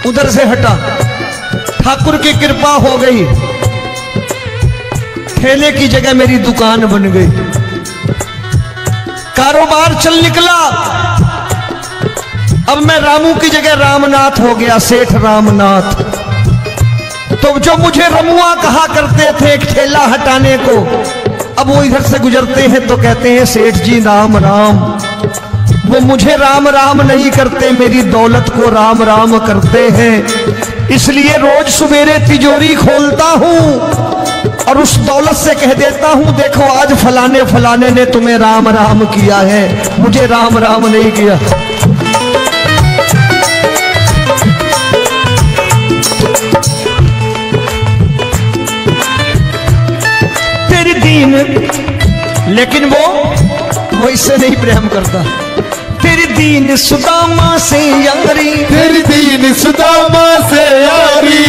उधर से हटा। ठाकुर की कृपा हो गई, ठेले की जगह मेरी दुकान बन गई, कारोबार चल निकला। अब मैं रामू की जगह रामनाथ हो गया, सेठ रामनाथ। तो जो मुझे रमुआ कहा करते थे एक ठेला हटाने को, अब वो इधर से गुजरते हैं तो कहते हैं सेठ जी राम राम। वो मुझे राम राम नहीं करते, मेरी दौलत को राम राम करते हैं। इसलिए रोज सवेरे तिजोरी खोलता हूं और उस दौलत से कह देता हूं, देखो आज फलाने फलाने ने तुम्हें राम राम किया है, मुझे राम राम नहीं किया। तेरी दीन, लेकिन वो इससे नहीं प्रेम करता। तेरी दीन सुदामा से यारी, तेरी दीन सुदामा से यारी,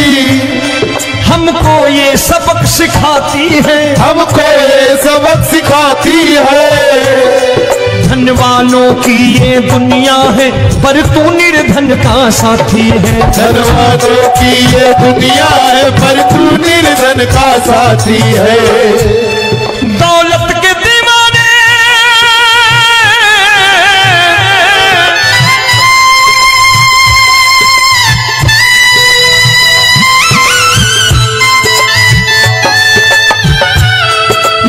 हमको ये सबक सिखाती है, हमको ये सबक सिखाती है। धन वालों की ये दुनिया है, पर तू निर्धन का साथी है। धन वालों की ये दुनिया है, पर तू निर्धन का साथी है। दौलत के दीवाने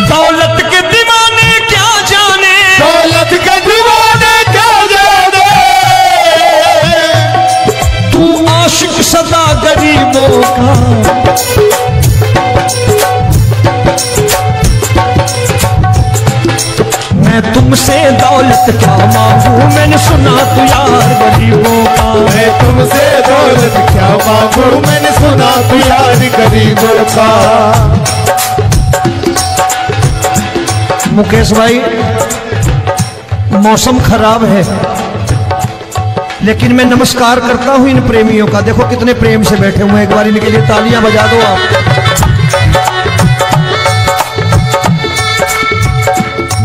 दौलत के दीवाने क्या जाने, दौलत के दीवाने क्या जाने। तू आशिक सदा गरीबों का। मैं तुमसे दौलत क्या मांगू, मैंने सुना तू यार गरीबों का। मैं तुमसे दौलत क्या मांगू, मैंने सुना तू यार गरीबों का। मुकेश भाई, मौसम खराब है, लेकिन मैं नमस्कार करता हूं इन प्रेमियों का। देखो कितने प्रेम से बैठे हुए हैं, एक बार इनके लिए तालियां बजा दो आप।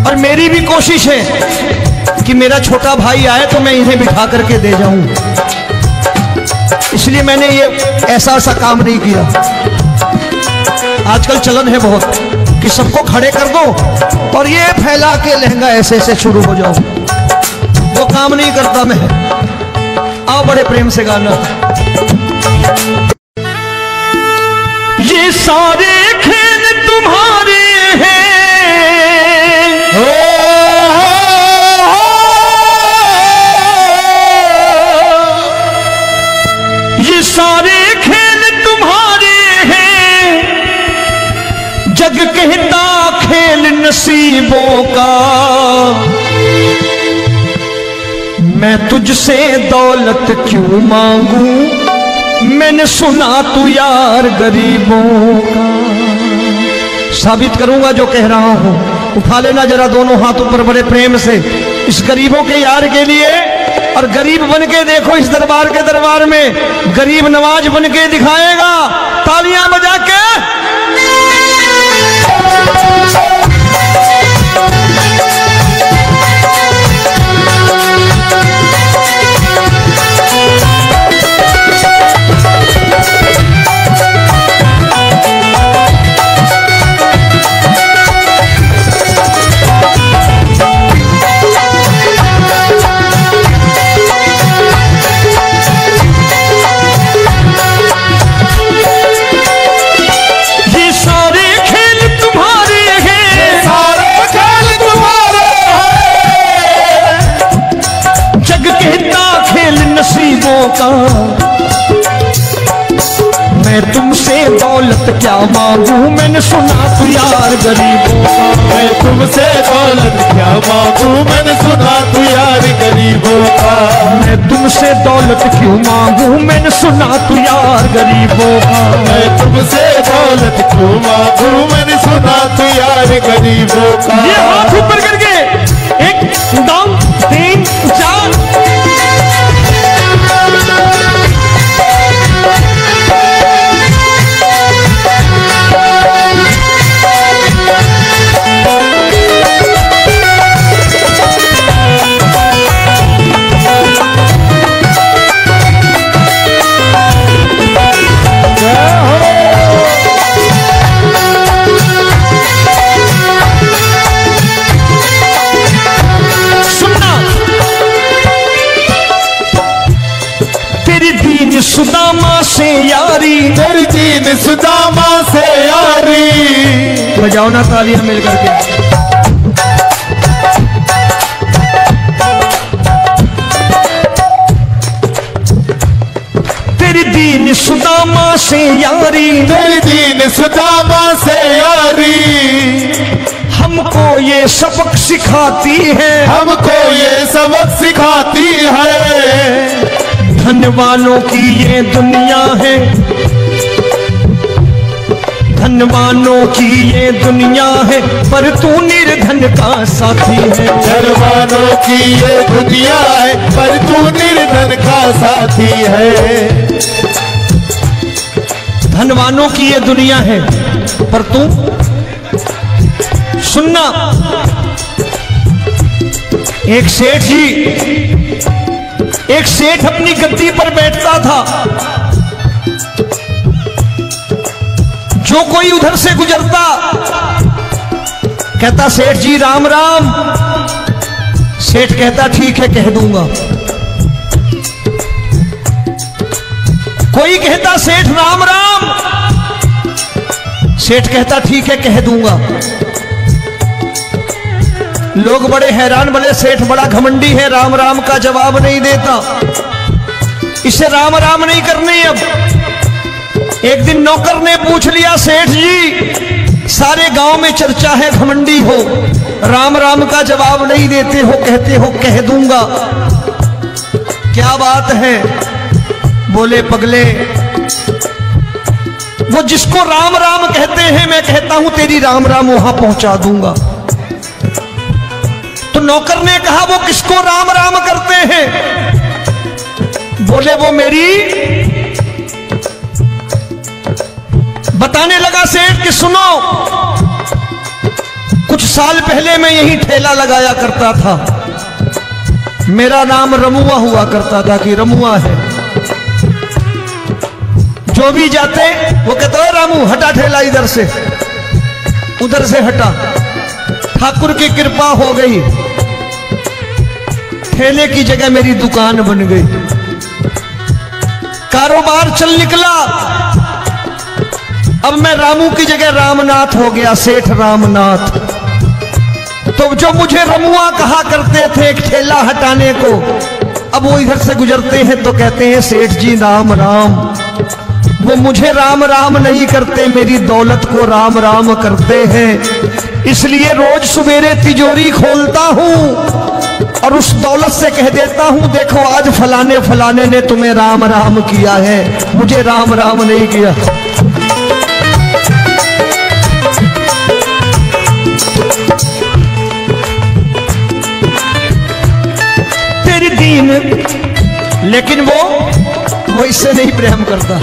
और मेरी भी कोशिश है कि मेरा छोटा भाई आए तो मैं इन्हें बिठा करके दे जाऊं, इसलिए मैंने ये ऐसा काम नहीं किया। आजकल चलन है बहुत कि सबको खड़े कर दो और ये फैला के लहंगा ऐसे ऐसे शुरू हो जाओ, वो काम नहीं करता मैं। आओ बड़े प्रेम से गाना। ये सारे खेल तुम्हारे हैं, ये सारे खेल तुम्हारे हैं, जग कहता खेल नसीबों का। मैं तुझसे दौलत क्यों मांगू, मैंने सुना तू यार गरीबों का। साबित करूंगा जो कह रहा हूं। उठा लेना जरा दोनों हाथ ऊपर बड़े प्रेम से इस गरीबों के यार के लिए, और गरीब बन के देखो इस दरबार के दरबार में गरीब नवाज बन के दिखाएगा, तालियां बजा के। का मैं तुमसे दौलत क्या मांगू, मैंने सुना तू यार गरीबों का। मैं तुमसे दौलत क्या मांगू, मैंने सुना तू यार गरीबों का। मैं तुमसे दौलत क्यों मांगू, मैंने सुना तू यार गरीबों का। मैं तुमसे दौलत क्यों मांगू, मैंने सुना तू यार गरीबों का। ये हाथ ऊपर करके 1 2 3 4 सुदामा से यारी, तेरी दीन सुदामा से यारी। बजाओ ना तालियां मिल करके। तेरी दीन सुदामा से यारी, तेरी दीन सुदामा से यारी। हमको ये सबक सिखाती है, हमको ये सबक सिखाती है। धनवानों की ये दुनिया है, धनवानों की ये दुनिया है, पर तू निर्धन का साथी है। धनवानों की ये दुनिया है, पर तू निर्धन का साथी है। धनवानों की ये दुनिया है, पर तू सुनना। एक सेठ जी, एक सेठ अपनी गद्दी पर बैठता था। जो कोई उधर से गुजरता कहता सेठ जी राम राम। सेठ कहता ठीक है कह दूंगा। कोई कहता सेठ राम राम, सेठ कहता ठीक है कह दूंगा। लोग बड़े हैरान, बोले सेठ बड़ा घमंडी है, राम राम का जवाब नहीं देता, इसे राम राम नहीं करने। अब एक दिन नौकर ने पूछ लिया सेठ जी सारे गांव में चर्चा है घमंडी हो, राम राम का जवाब नहीं देते हो, कहते हो कह दूंगा, क्या बात है? बोले पगले वो जिसको राम राम कहते हैं मैं कहता हूं तेरी राम राम वहां पहुंचा दूंगा। तो नौकर ने कहा वो किसको राम राम करते हैं? बोले वो मेरी। बताने लगा सेठ कि सुनो, कुछ साल पहले मैं यही ठेला लगाया करता था, मेरा नाम रमुआ हुआ करता था कि रमुआ है। जो भी जाते वो कहते हैं रामू हटा ठेला इधर से, उधर से हटा। ठाकुर की कृपा हो गई, ठेले की जगह मेरी दुकान बन गई, कारोबार चल निकला। अब मैं रामू की जगह रामनाथ हो गया, सेठ रामनाथ। तो जो मुझे रमुआ कहा करते थे एक ठेला हटाने को, अब वो इधर से गुजरते हैं तो कहते हैं सेठ जी राम राम। वो मुझे राम राम नहीं करते, मेरी दौलत को राम राम करते हैं। इसलिए रोज सवेरे तिजोरी खोलता हूं और उस दौलत से कह देता हूं देखो आज फलाने फलाने ने तुम्हें राम राम किया है, मुझे राम राम नहीं किया। तेरी दीन, लेकिन वो इससे नहीं प्रेम करता।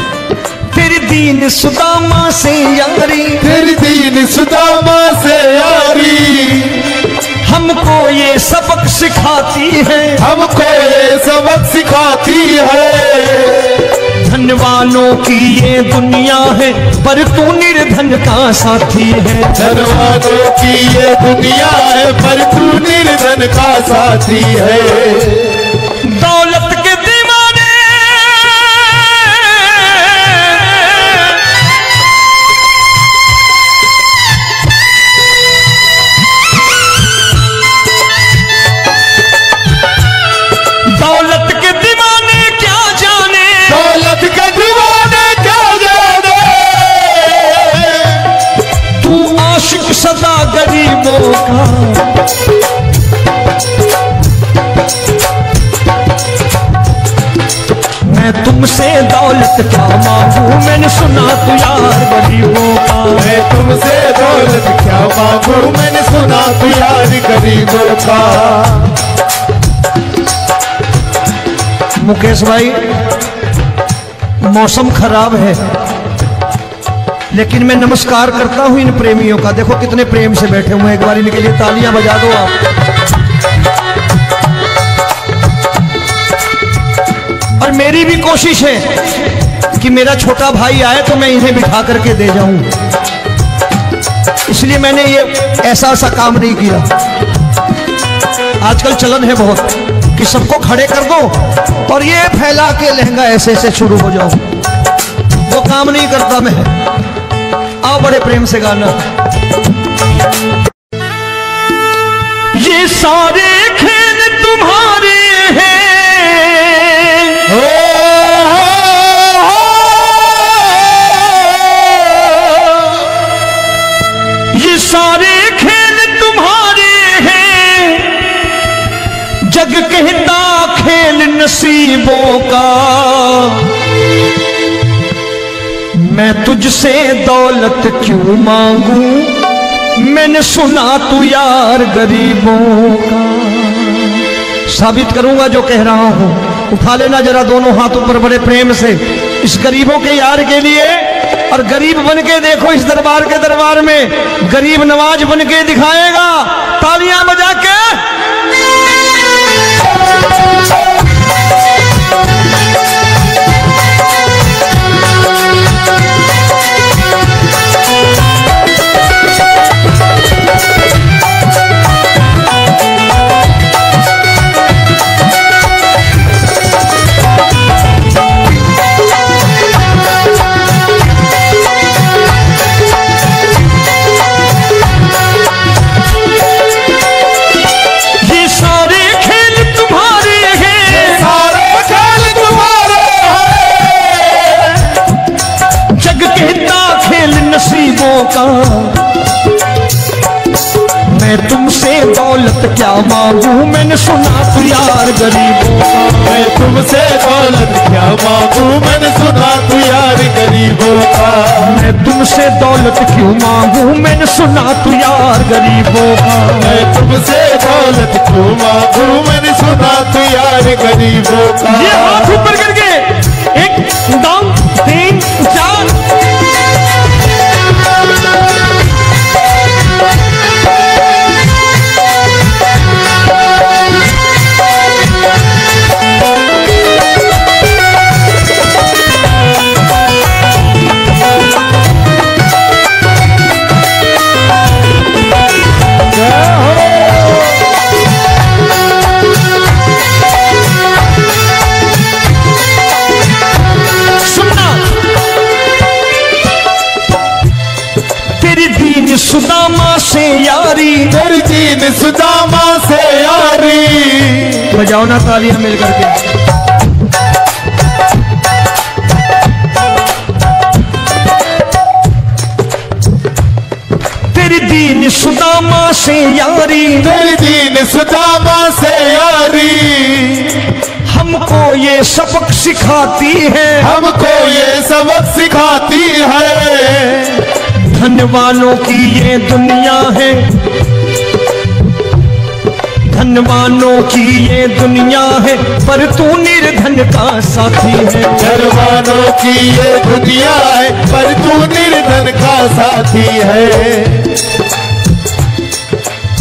तेरी दीन सुदामा से यारी, तेरी दीन सुदामा से यारी। हमको ये सबक सिखाती है, हमको ये सबक सिखाती है। धनवानों की ये दुनिया है, पर तू निर्धन का साथी है। धनवानों की ये दुनिया है, पर तू निर्धन का साथी है। दौलत के दीवाने दौलत के दीवाने क्या जाने, दौलत के दीवाने क्या जाने। तू आशिक सदा गरीबों का। मैं तुमसे दौलत क्या मांगू, मैंने सुना तू यार गरीबों का। मैं तुमसे दौलत क्या मांगू, मैंने सुना तू यार गरीबों का। मुकेश भाई मौसम खराब है, लेकिन मैं नमस्कार करता हूं इन प्रेमियों का। देखो कितने प्रेम से बैठे हुए हैं, एक बार इनके लिए तालियां बजा दो आप। और मेरी भी कोशिश है कि मेरा छोटा भाई आए तो मैं इन्हें बिठा करके दे जाऊं, इसलिए मैंने ये ऐसा काम नहीं किया। आजकल चलन है बहुत। कि सबको खड़े कर दो और ये फैला के लहंगा ऐसे ऐसे शुरू हो जाओ, वो काम नहीं करता मैं। आओ बड़े प्रेम से गाना। ये सारे खेल तुम्हारे हैं, ये सारे खेल तुम्हारे हैं, जग कहता खेल नसीबों का। मैं तुझसे दौलत क्यों मांगू, मैंने सुना तू यार गरीबों का। साबित करूंगा जो कह रहा हूं। उठा लेना जरा दोनों हाथों पर बड़े प्रेम से इस गरीबों के यार के लिए, और गरीब बन के देखो इस दरबार के दरबार में गरीब नवाज बन के दिखाएगा, तालियां बजा के। का मैं तुमसे दौलत क्या मांगू, मैंने सुना तू यार गरीबों का। मैं तुमसे दौलत क्या मांगू, मैंने सुना तू यार गरीबों का। मैं तुमसे दौलत क्यों मांगू, मैंने सुना तू यार गरीबों का। मैं तुमसे दौलत क्यों मांगू, मैंने सुना तू यार गरीबों का। ये हाथ ऊपर करके 1 2 3 4। सुदामा से यारी, तेरी दीन सुदामा से यारी। बजाओ ना तालियां मिल करके। तेरी दीन सुदामा से यारी, तेरी दीन सुदामा से यारी। हमको ये सबक सिखाती है, हमको ये सबक सिखाती है। धनवानों की ये दुनिया है, धनवानों की ये दुनिया है, पर तू निर्धन का साथी है। धनवानों की ये दुनिया है, पर तू निर्धन का साथी है।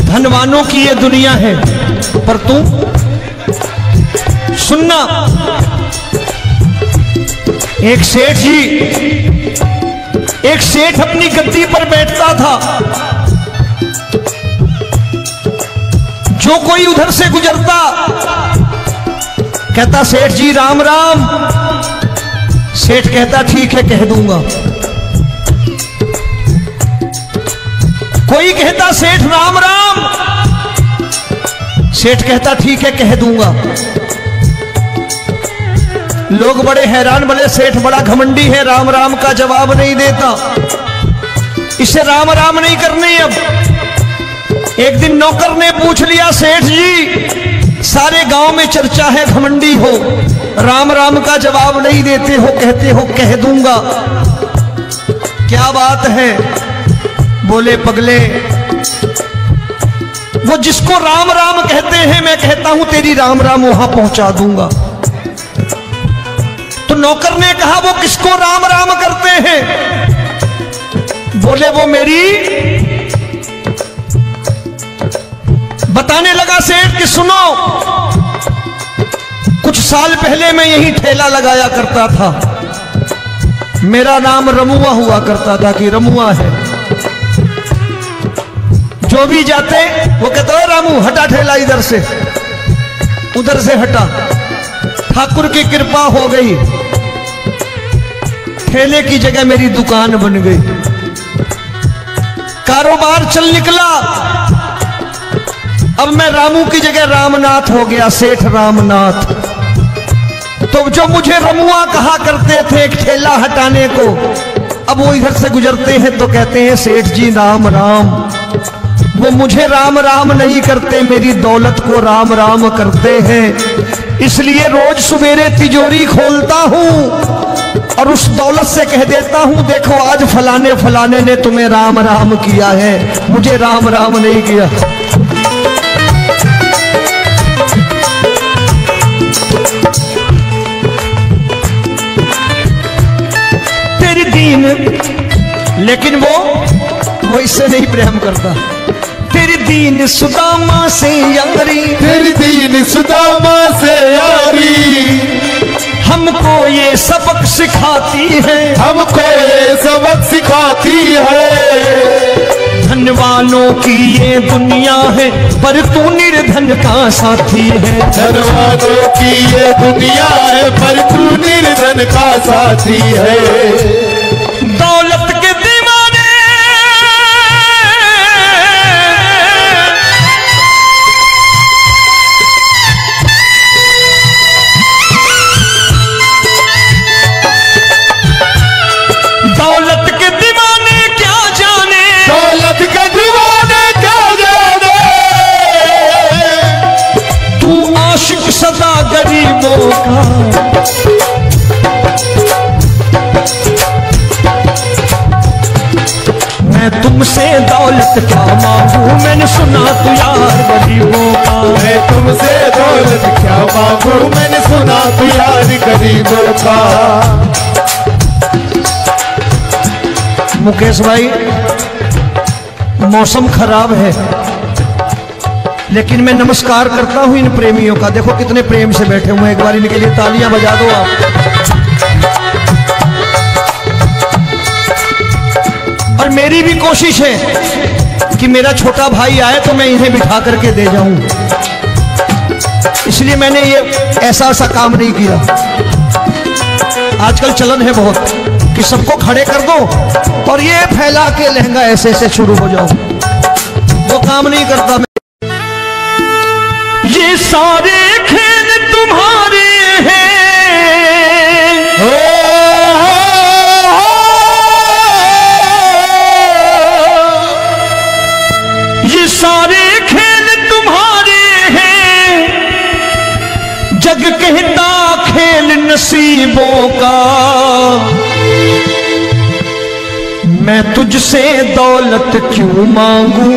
धनवानों की ये दुनिया है, पर तू सुनना। एक सेठ जी, एक सेठ अपनी गद्दी पर बैठता था। जो कोई उधर से गुजरता कहता सेठ जी राम राम। सेठ कहता ठीक है कह दूंगा। कोई कहता सेठ राम राम, सेठ कहता ठीक है कह दूंगा। लोग बड़े हैरान, बोले सेठ बड़ा घमंडी है, राम राम का जवाब नहीं देता, इसे राम राम नहीं करनी। अब एक दिन नौकर ने पूछ लिया, सेठ जी सारे गांव में चर्चा है घमंडी हो, राम राम का जवाब नहीं देते हो, कहते हो कह दूंगा, क्या बात है? बोले पगले, वो जिसको राम राम कहते हैं मैं कहता हूं तेरी राम राम वहां पहुंचा दूंगा। तो नौकर ने कहा वो किसको राम राम करते हैं? बोले वो मेरी। बताने लगा सेठ कि सुनो, कुछ साल पहले मैं यही ठेला लगाया करता था, मेरा नाम रमुआ हुआ करता था कि रमुआ है। जो भी जाते वो कहते हो रामू हटा ठेला इधर से, उधर से हटा, ठाकुर की कृपा हो गई, ठेले की जगह मेरी दुकान बन गई, कारोबार चल निकला। अब मैं रामू की जगह रामनाथ हो गया, सेठ रामनाथ। तो जो मुझे रमुआ कहा करते थे एक ठेला हटाने को, अब वो इधर से गुजरते हैं तो कहते हैं सेठ जी राम राम। वो मुझे राम राम नहीं करते, मेरी दौलत को राम राम करते हैं। इसलिए रोज सवेरे तिजोरी खोलता हूं और उस दौलत से कह देता हूं, देखो आज फलाने फलाने ने तुम्हें राम राम किया है, मुझे राम राम नहीं किया। तेरी दीन, लेकिन वो इससे नहीं प्रेम करता। तेरी दीन सुदामा से यारी, तेरी दीन सुदामा से यारी, हमको ये सबक सिखाती है, हमको ये सबक सिखाती है। धन वालों की ये दुनिया है, पर तू निर्धन का साथी है। धन वालों की ये दुनिया है, पर तू निर्धन का साथी है। दौलत के दीवाने दौलत के दीवाने क्या जाने, दौलत के दीवाने क्या जाने। तू आशिक सदा गरीबों का। मैं तुमसे दौलत क्या मांगू, मैंने सुना तू यार गरीबों का। मैं तुमसे दौलत क्या मांगू, मैंने सुना तू यार गरीबों का। मुकेश भाई, मौसम खराब है, लेकिन मैं नमस्कार करता हूं इन प्रेमियों का। देखो कितने प्रेम से बैठे हुए हैं, एक बार इनके लिए तालियां बजा दो आप। और मेरी भी कोशिश है कि मेरा छोटा भाई आए तो मैं इन्हें बिठा करके दे जाऊं, इसलिए मैंने ये ऐसा काम नहीं किया। आजकल चलन है बहुत कि सबको खड़े कर दो और ये फैला के लहंगा ऐसे ऐसे शुरू हो जाओ, वो काम नहीं करता मैं। ये सारे खेल तुम्हारे हैं, ये सारे खेल तुम्हारे हैं, जग कहता खेल नसीबों का। मैं तुझसे दौलत क्यों मांगू,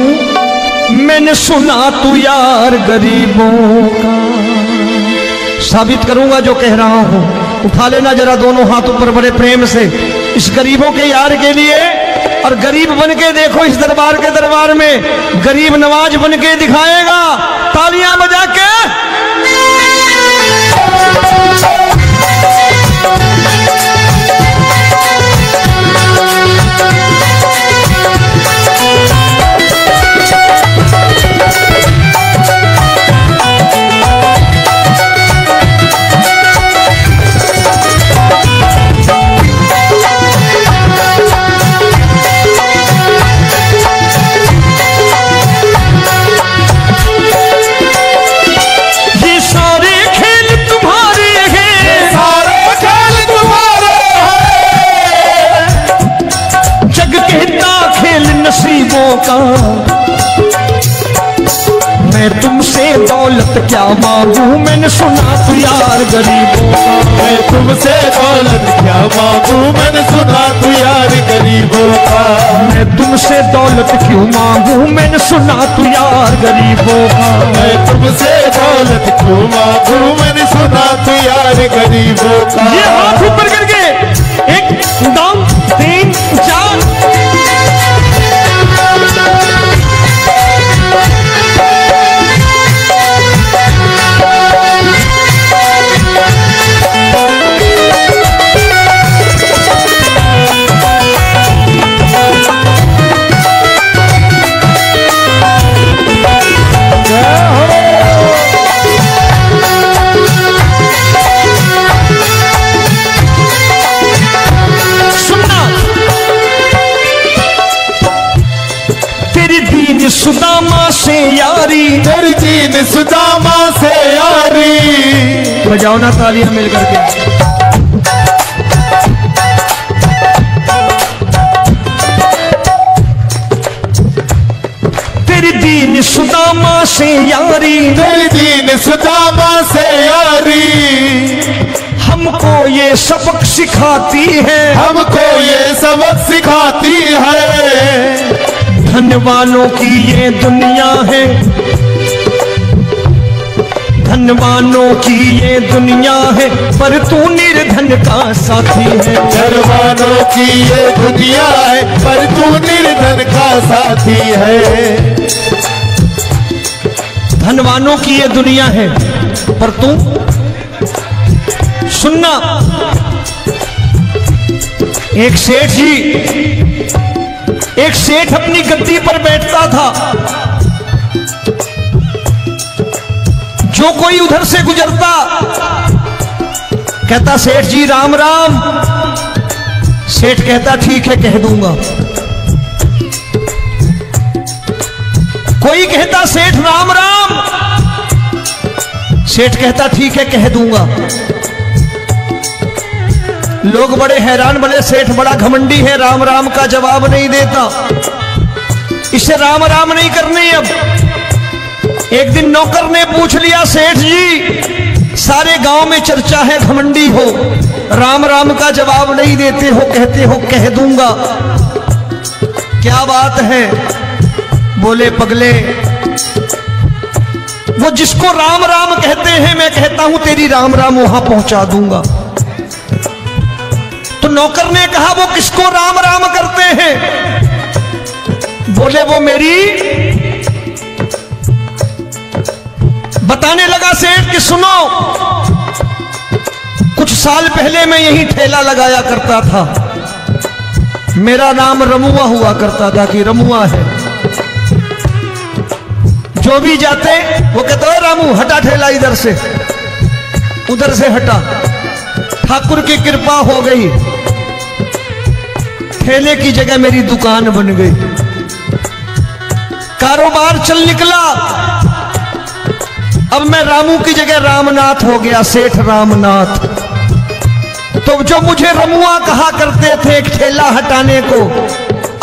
मैंने सुना तू यार गरीबों का। साबित करूंगा जो कह रहा हूं। उठा लेना जरा दोनों हाथ ऊपर बड़े प्रेम से इस गरीबों के यार के लिए, और गरीब बन के देखो इस दरबार में गरीब नवाज बन के दिखाएगा, तालियां बजा के। नसीबों का। मैं तुमसे दौलत क्या मांगू, मैंने सुना तू यार गरीबों का। मैं तुमसे दौलत क्या मांगू, मैंने सुना तू यार गरीबों का। मैं तुमसे दौलत क्यों मांगू, मैंने सुना तू यार गरीबों का। मैं तुमसे दौलत क्यों मांगू, मैंने सुना तू यार गरीबों का। ये हाथ ऊपर करके 1 2 3 4। सुदामा से यारी। बजाओ ना तालियां मिल करके। तेरी दीन सुदामा से यारी, तेरी दीन सुदामा से यारी, हमको ये सबक सिखाती है, हमको ये सबक सिखाती है। धन वालों की ये दुनिया है, धनवानों की ये दुनिया है, पर तू निर्धन का साथी है। धनवानों की ये दुनिया है, पर तू निर्धन का साथी है। धनवानों की ये दुनिया है, पर तू सुनना। एक सेठ जी, एक सेठ अपनी गद्दी पर बैठता था। जो कोई उधर से गुजरता कहता सेठ जी राम राम। सेठ कहता ठीक है कह दूंगा। कोई कहता सेठ राम राम। सेठ कहता ठीक है कह दूंगा। लोग बड़े हैरान, बड़े सेठ बड़ा घमंडी है, राम राम का जवाब नहीं देता, इसे राम राम नहीं करने। अब एक दिन नौकर ने पूछ लिया सेठ जी, सारे गांव में चर्चा है घमंडी हो, राम राम का जवाब नहीं देते हो, कहते हो कह दूंगा, क्या बात है? बोले पगले, वो जिसको राम राम कहते हैं मैं कहता हूं तेरी राम राम वहां पहुंचा दूंगा। तो नौकर ने कहा वो किसको राम राम करते हैं? बोले वो मेरी। बताने लगा सेठ कि सुनो, कुछ साल पहले मैं यही ठेला लगाया करता था, मेरा नाम रमुआ हुआ करता था कि रमुआ है। जो भी जाते वो कहते हो रामू हटा ठेला इधर से, उधर से हटा। ठाकुर की कृपा हो गई, ठेले की जगह मेरी दुकान बन गई, कारोबार चल निकला। अब मैं रामू की जगह रामनाथ हो गया, सेठ रामनाथ। तो जो मुझे रमुआ कहा करते थे एक ठेला हटाने को,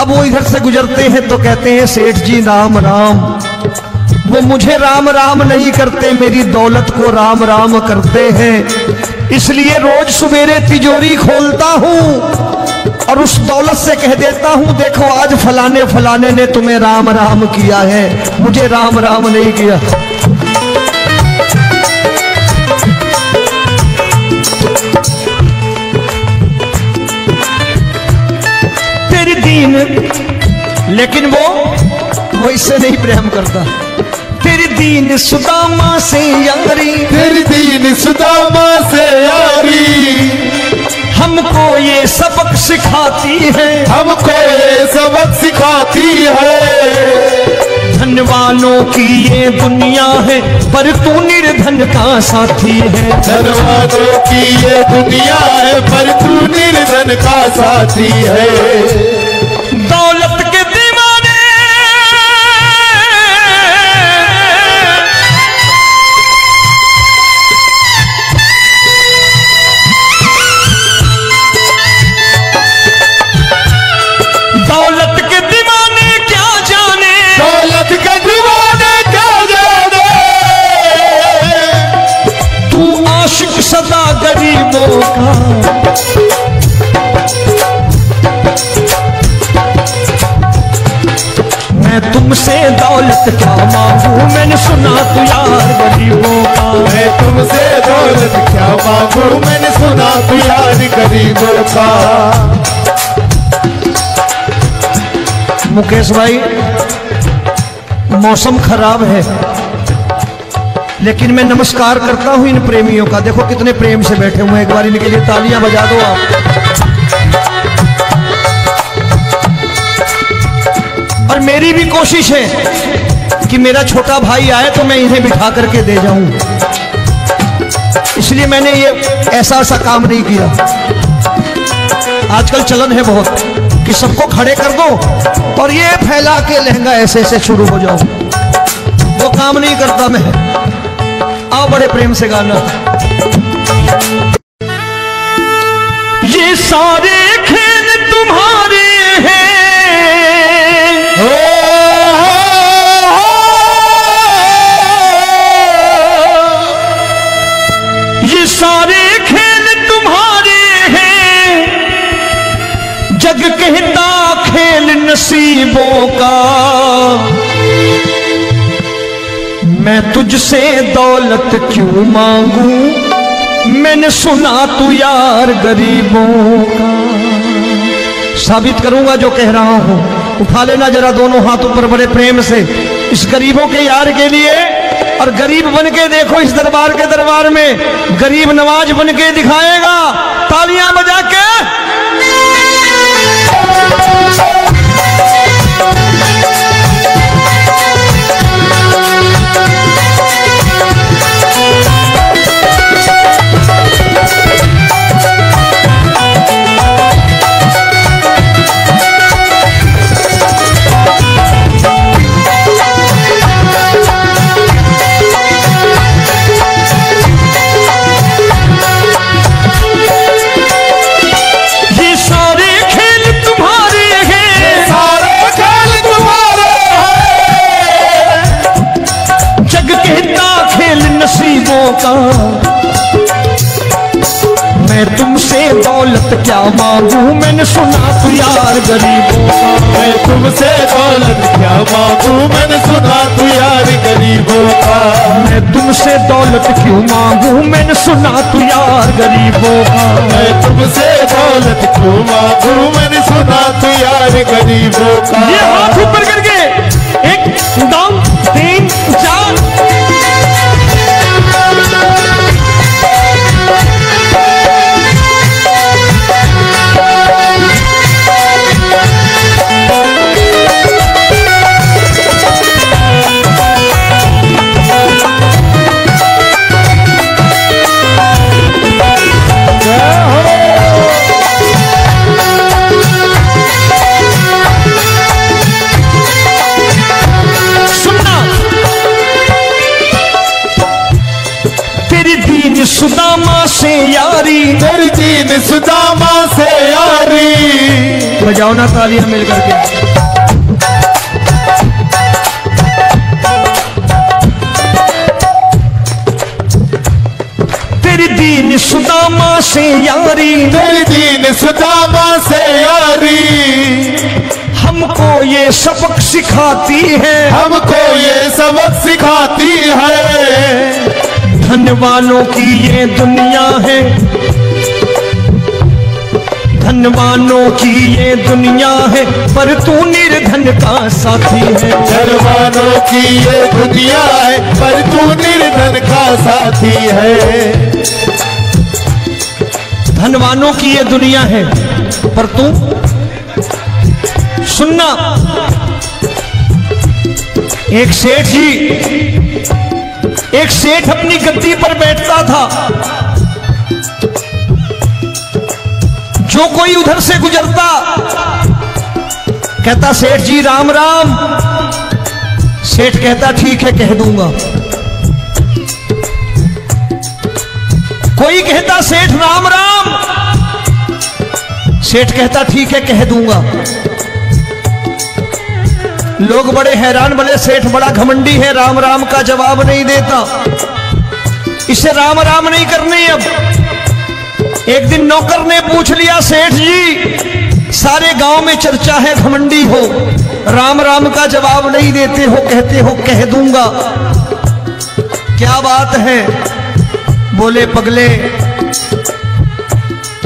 अब वो इधर से गुजरते हैं तो कहते हैं सेठ जी राम राम। वो मुझे राम राम नहीं करते, मेरी दौलत को राम राम करते हैं। इसलिए रोज सवेरे तिजोरी खोलता हूं और उस दौलत से कह देता हूं देखो आज फलाने फलाने ने तुम्हें राम राम किया है, मुझे राम राम नहीं किया। तेरी दीन, लेकिन वो इससे नहीं प्रेम करता। तेरी दीन सुदामा से यारी, तेरी दीन सुदामा से यारी, हमको ये सबक सिखाती है, हमको ये सबक सिखाती है। धनवानों की ये दुनिया है, पर तू निर्धन का साथी है। धनवानों की ये दुनिया है, पर तू निर्धन का साथी है। दौलत के दीवाने दौलत के दीवाने क्या जाने, दौलत के दीवाने क्या जाने, तू आशिक सदा गरीबों का। मैं तुमसे दौलत क्या मांगू, मैंने सुना तू यार गरीबों का। मैं तुमसे दौलत क्या मांगू, मैंने सुना तू यार गरीबों का। मुकेश भाई, मौसम खराब है, लेकिन मैं नमस्कार करता हूं इन प्रेमियों का। देखो कितने प्रेम से बैठे हुए हैं, एक बार इनके लिए तालियां बजा दो आप। और मेरी भी कोशिश है कि मेरा छोटा भाई आए तो मैं इन्हें बिठा करके दे जाऊं, इसलिए मैंने ये ऐसा काम नहीं किया। आजकल चलन है बहुत कि सबको खड़े कर दो और ये फैला के लहंगा ऐसे ऐसे शुरू हो जाओ। वो काम नहीं करता मैं। आओ बड़े प्रेम से गाना। ये सारे खेल तुम्हारे हैं, ये सारे खेल तुम्हारे हैं, जग कहता खेल नसीबों का। मैं तुझसे दौलत क्यों मांगू, मैंने सुना तू यार गरीबों का। साबित करूंगा जो कह रहा हूं। उठा लेना जरा दोनों हाथों पर बड़े प्रेम से इस गरीबों के यार के लिए। और गरीब बन के देखो इस दरबार के दरबार में गरीब नवाज बन के दिखाएगा, तालियां बजा के। का मैं तुमसे दौलत क्या मांगू, मैंने सुना तू यार गरीबों का। मैं तुमसे दौलत क्या मांगू, मैंने सुना तू यार गरीबों का। मैं तुमसे दौलत क्यों मांगू, मैंने सुना तू यार गरीबों का। मैं तुमसे दौलत क्यों मांगू, मैंने सुना तू यार गरीबों का। ये हाथ ऊपर करके 1 2 3 4। सुदामा से यारी, तेरी दीन सुदामा से यारी। बजाओ ना तालियां मिल करके। तेरी दीन सुदामा से यारी, तेरी दीन सुदामा से यारी। हमको ये सबक सिखाती है, हमको ये सबक सिखाती है। धन वालों की ये दुनिया है, धन वालों की ये दुनिया है, पर तू निर्धन का साथी है। धन वालों की ये दुनिया है, पर तू निर्धन का साथी है। धन वालों की ये दुनिया है, पर तू सुनना। एक सेठ अपनी गद्दी पर बैठता था। जो कोई उधर से गुजरता कहता सेठ जी राम राम। सेठ कहता ठीक है कह दूंगा। कोई कहता सेठ राम राम। सेठ कहता ठीक है कह दूंगा। लोग बड़े हैरान, बोले सेठ बड़ा घमंडी है, राम राम का जवाब नहीं देता, इसे राम राम नहीं करने। अब एक दिन नौकर ने पूछ लिया, सेठ जी सारे गांव में चर्चा है घमंडी हो, राम राम का जवाब नहीं देते हो, कहते हो कह दूंगा, क्या बात है? बोले पगले,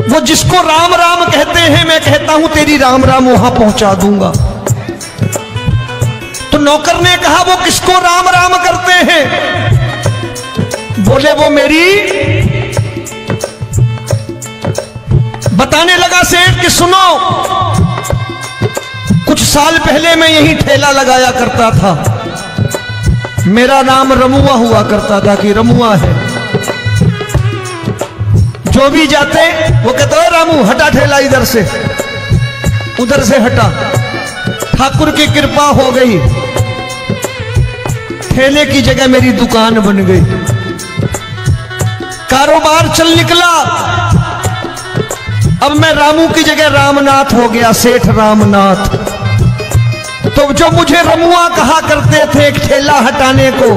वो जिसको राम राम कहते हैं मैं कहता हूं तेरी राम राम वहां पहुंचा दूंगा। तो नौकर ने कहा वो किसको राम राम करते हैं? बोले वो मेरी। बताने लगा सेठ कि सुनो, कुछ साल पहले मैं यही ठेला लगाया करता था, मेरा नाम रमुआ हुआ करता था कि रमुआ है। जो भी जाते वो कहते हो रामू हटा ठेला इधर से, उधर से हटा। ठाकुर की कृपा हो गई, ठेले की जगह मेरी दुकान बन गई, कारोबार चल निकला। अब मैं रामू की जगह रामनाथ हो गया, सेठ रामनाथ। तो जो मुझे रमुआ कहा करते थे एक ठेला हटाने को,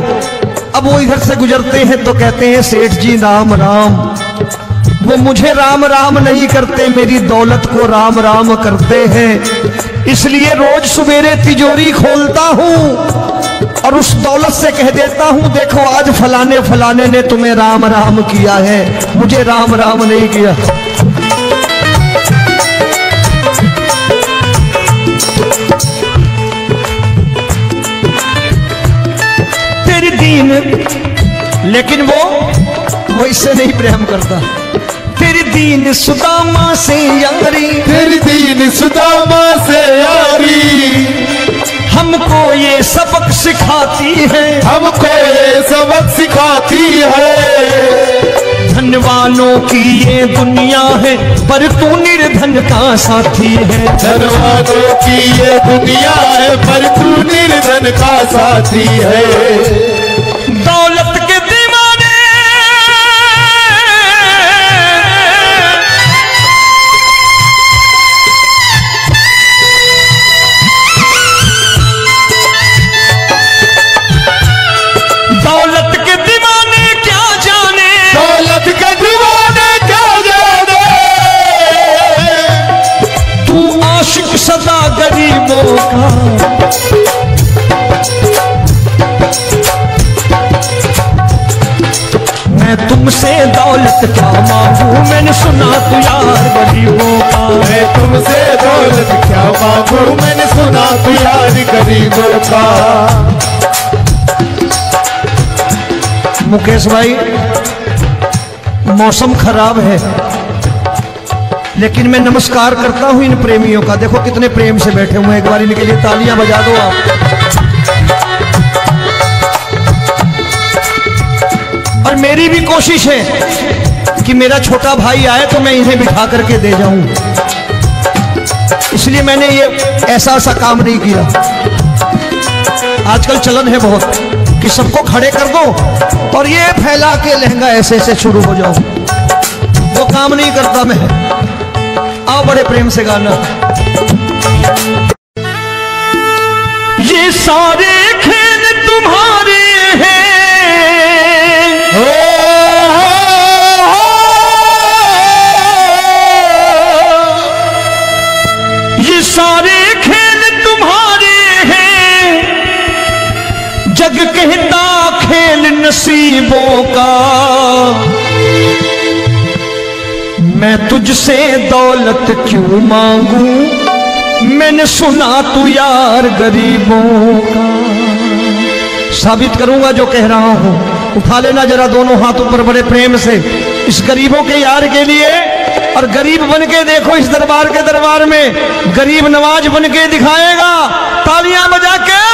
अब वो इधर से गुजरते हैं तो कहते हैं सेठ जी राम राम। वो मुझे राम राम नहीं करते, मेरी दौलत को राम राम करते हैं। इसलिए रोज सवेरे तिजोरी खोलता हूं और उस दौलत से कह देता हूं, देखो आज फलाने फलाने ने तुम्हें राम राम किया है, मुझे राम राम नहीं किया। तेरी दीन, लेकिन वो इससे नहीं प्रेम करता। तेरी दीन सुदामा से यारी, तेरी दीन सुदामा से यारी हमको ये सबक सिखाती है, हमको ये सबक सिखाती है। धनवानों की ये दुनिया है पर तू निर्धन का साथी है। धनवानों की ये दुनिया है पर तू निर्धन का साथी है। दौलत के दीवाने दौलत के दीवाने क्या जाने, दौलत के दीवाने क्या जाने। तू आशिक सदा गरीबों का। मैं तुमसे दौलत क्या मांगू, मैंने सुना तू यार गरीबों का। मैं तुमसे दौलत क्या मांगू, मैंने सुना तू यार गरीबों का। मुकेश भाई, मौसम खराब है लेकिन मैं नमस्कार करता हूं इन प्रेमियों का। देखो कितने प्रेम से बैठे हुए हैं, एक बार इनके लिए तालियां बजा दो आप। और मेरी भी कोशिश है कि मेरा छोटा भाई आए तो मैं इन्हें बिठा करके दे जाऊं, इसलिए मैंने ये ऐसा काम नहीं किया। आजकल चलन है बहुत कि सबको खड़े कर दो और ये फैला के लहंगा ऐसे ऐसे शुरू हो जाओ, वो काम नहीं करता मैं। आओ बड़े प्रेम से गाना। ये सारे खेल तुम्हारे हैं, ये सारे खेल तुम्हारे हैं, जग कहता खेल नसीबों का। मैं तुझसे दौलत क्यों मांगू, मैंने सुना तू यार गरीबों का। साबित करूंगा जो कह रहा हूं। उठा लेना जरा दोनों हाथ ऊपर बड़े प्रेम से इस गरीबों के यार के लिए। और गरीब बन के देखो इस दरबार के दरबार में गरीब नवाज बन के दिखाएगा, तालियां बजा के।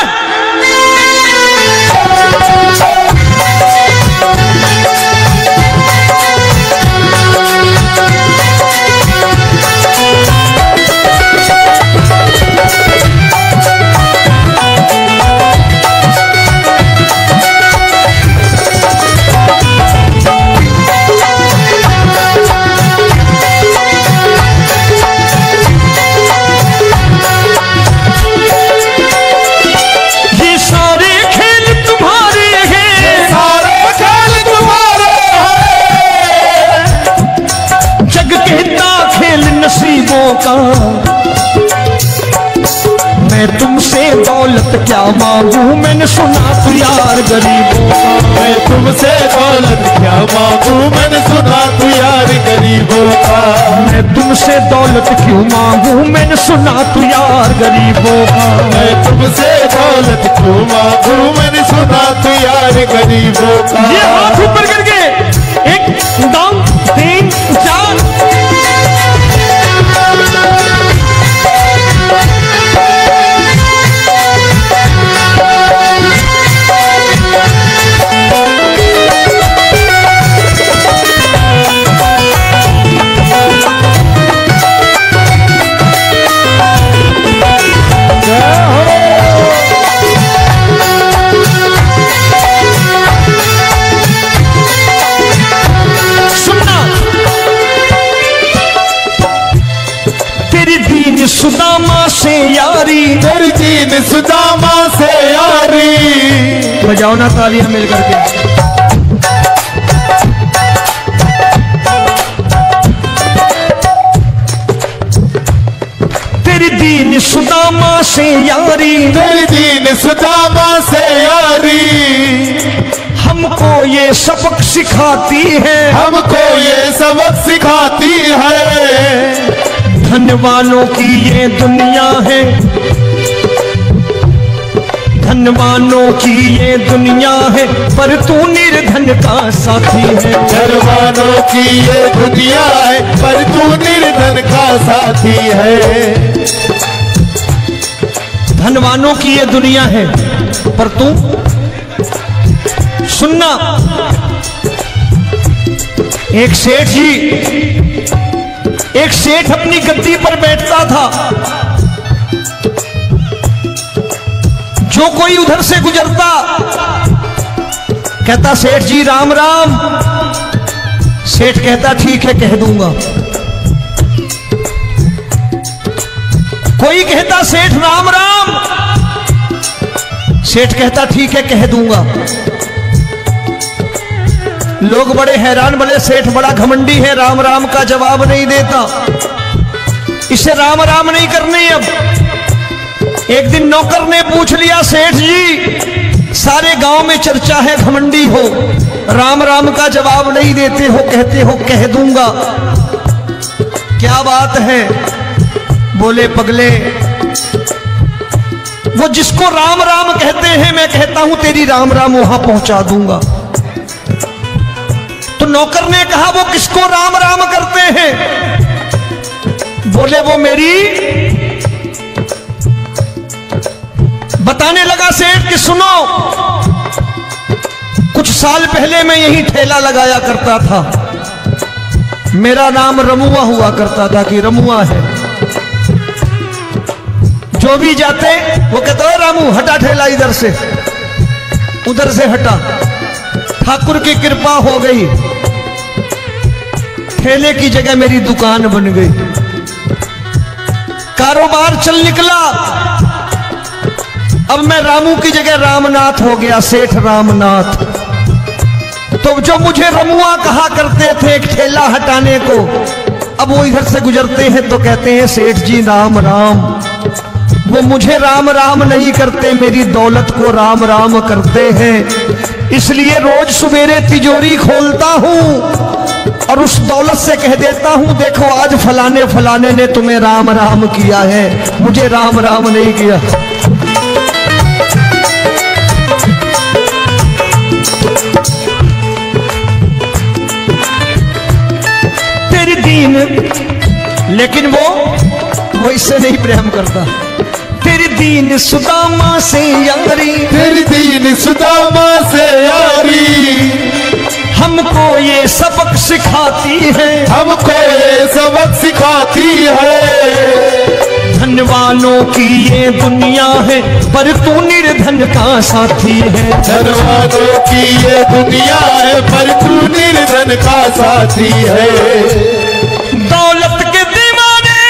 का मैं तुमसे दौलत क्या मांगू, मैंने सुना तू यार गरीबों का। मैं तुमसे दौलत क्या मांगू, मैंने सुना तू यार गरीबों का। मैं तुमसे दौलत क्यों मांगू, मैंने सुना तू यार गरीबों का। मैं तुमसे दौलत क्यों मांगू, मैंने सुना तू यार गरीबों का। ये हाथ ऊपर करके 1 2 3 4 से यारी, तेरी दीन सुदामा से यारी। बजाओ ना तालियां मिल करके। तेरी दीन सुदामा से यारी, तेरी दीन सुदामा से यारी। हमको ये सबक सिखाती है, हमको ये सबक सिखाती है। धनवानों की ये दुनिया है, धनवानों की ये दुनिया है, पर तू निर्धन का साथी है। धनवानों की ये दुनिया है, पर तू निर्धन का साथी है। धनवानों की ये दुनिया है, पर तू सुनना। एक सेठ जी, एक सेठ अपनी गद्दी पर बैठता था। जो कोई उधर से गुजरता कहता सेठ जी राम राम। सेठ कहता ठीक है कह दूंगा। कोई कहता सेठ राम राम। सेठ कहता ठीक है कह दूंगा। लोग बड़े हैरान, बोले सेठ बड़ा घमंडी है, राम राम का जवाब नहीं देता, इसे राम राम नहीं करनी। अब एक दिन नौकर ने पूछ लिया सेठ जी सारे गांव में चर्चा है घमंडी हो, राम राम का जवाब नहीं देते हो, कहते हो कह दूंगा, क्या बात है? बोले पगले वो जिसको राम राम कहते हैं मैं कहता हूं तेरी राम राम वहां पहुंचा दूंगा। तो नौकर ने कहा वो किसको राम राम करते हैं? बोले वो मेरी। बताने लगा सेठ कि सुनो, कुछ साल पहले मैं यही ठेला लगाया करता था, मेरा नाम रमुआ हुआ करता था कि रमुआ है। जो भी जाते वो कहते हो रामू हटा ठेला इधर से, उधर से हटा। ठाकुर की कृपा हो गई, ठेले की जगह मेरी दुकान बन गई, कारोबार चल निकला। अब मैं रामू की जगह रामनाथ हो गया, सेठ रामनाथ। तो जो मुझे रमुआ कहा करते थे एक ठेला हटाने को, अब वो इधर से गुजरते हैं तो कहते हैं सेठ जी राम राम। वो मुझे राम राम नहीं करते, मेरी दौलत को राम राम करते हैं। इसलिए रोज सवेरे तिजोरी खोलता हूं और उस दौलत से कह देता हूं देखो आज फलाने फलाने ने तुम्हें राम राम किया है, मुझे राम राम नहीं किया। तेरी दीन, लेकिन वो इससे नहीं प्रेम करता। तेरी दीन सुदामा से यारी, तेरी दीन सुदामा से यारी। हमको ये सबक सिखाती है, हमको ये सबक सिखाती है। धनवानों की ये दुनिया है, पर तू निर्धन का साथी है। धनवानों की ये दुनिया है, पर तू निर्धन का साथी है। दौलत के दीवाने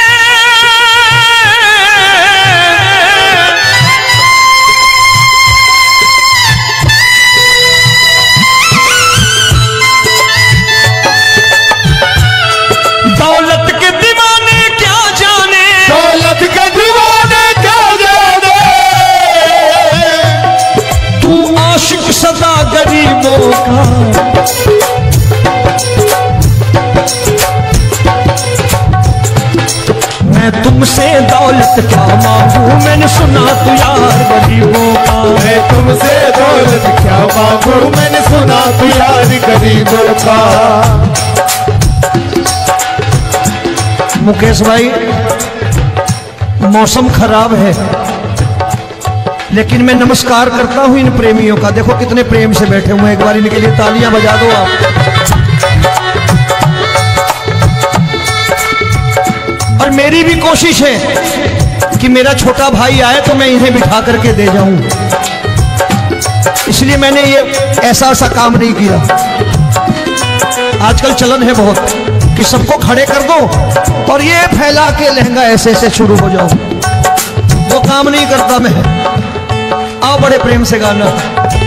दौलत के दीवाने क्या जाने, दौलत के दीवाने क्या जाने। तू आशिक सदा गरीबों का। मैं तुमसे दौलत क्या मांगू, मैंने सुना तू यार गरीबों का। मैं तुमसे दौलत क्या मांगू, मैंने सुना तू यार गरीबों का। मुकेश भाई मौसम खराब है, लेकिन मैं नमस्कार करता हूं इन प्रेमियों का। देखो कितने प्रेम से बैठे हुए हैं, एक बार इनके लिए तालियां बजा दो आप। और मेरी भी कोशिश है कि मेरा छोटा भाई आए तो मैं इन्हें बिठा करके दे जाऊं, इसलिए मैंने ये ऐसा काम नहीं किया। आजकल चलन है बहुत कि सबको खड़े कर दो और ये फैला के लहंगा ऐसे ऐसे शुरू हो जाओ। वो काम नहीं करता मैं। आओ बड़े प्रेम से गाना।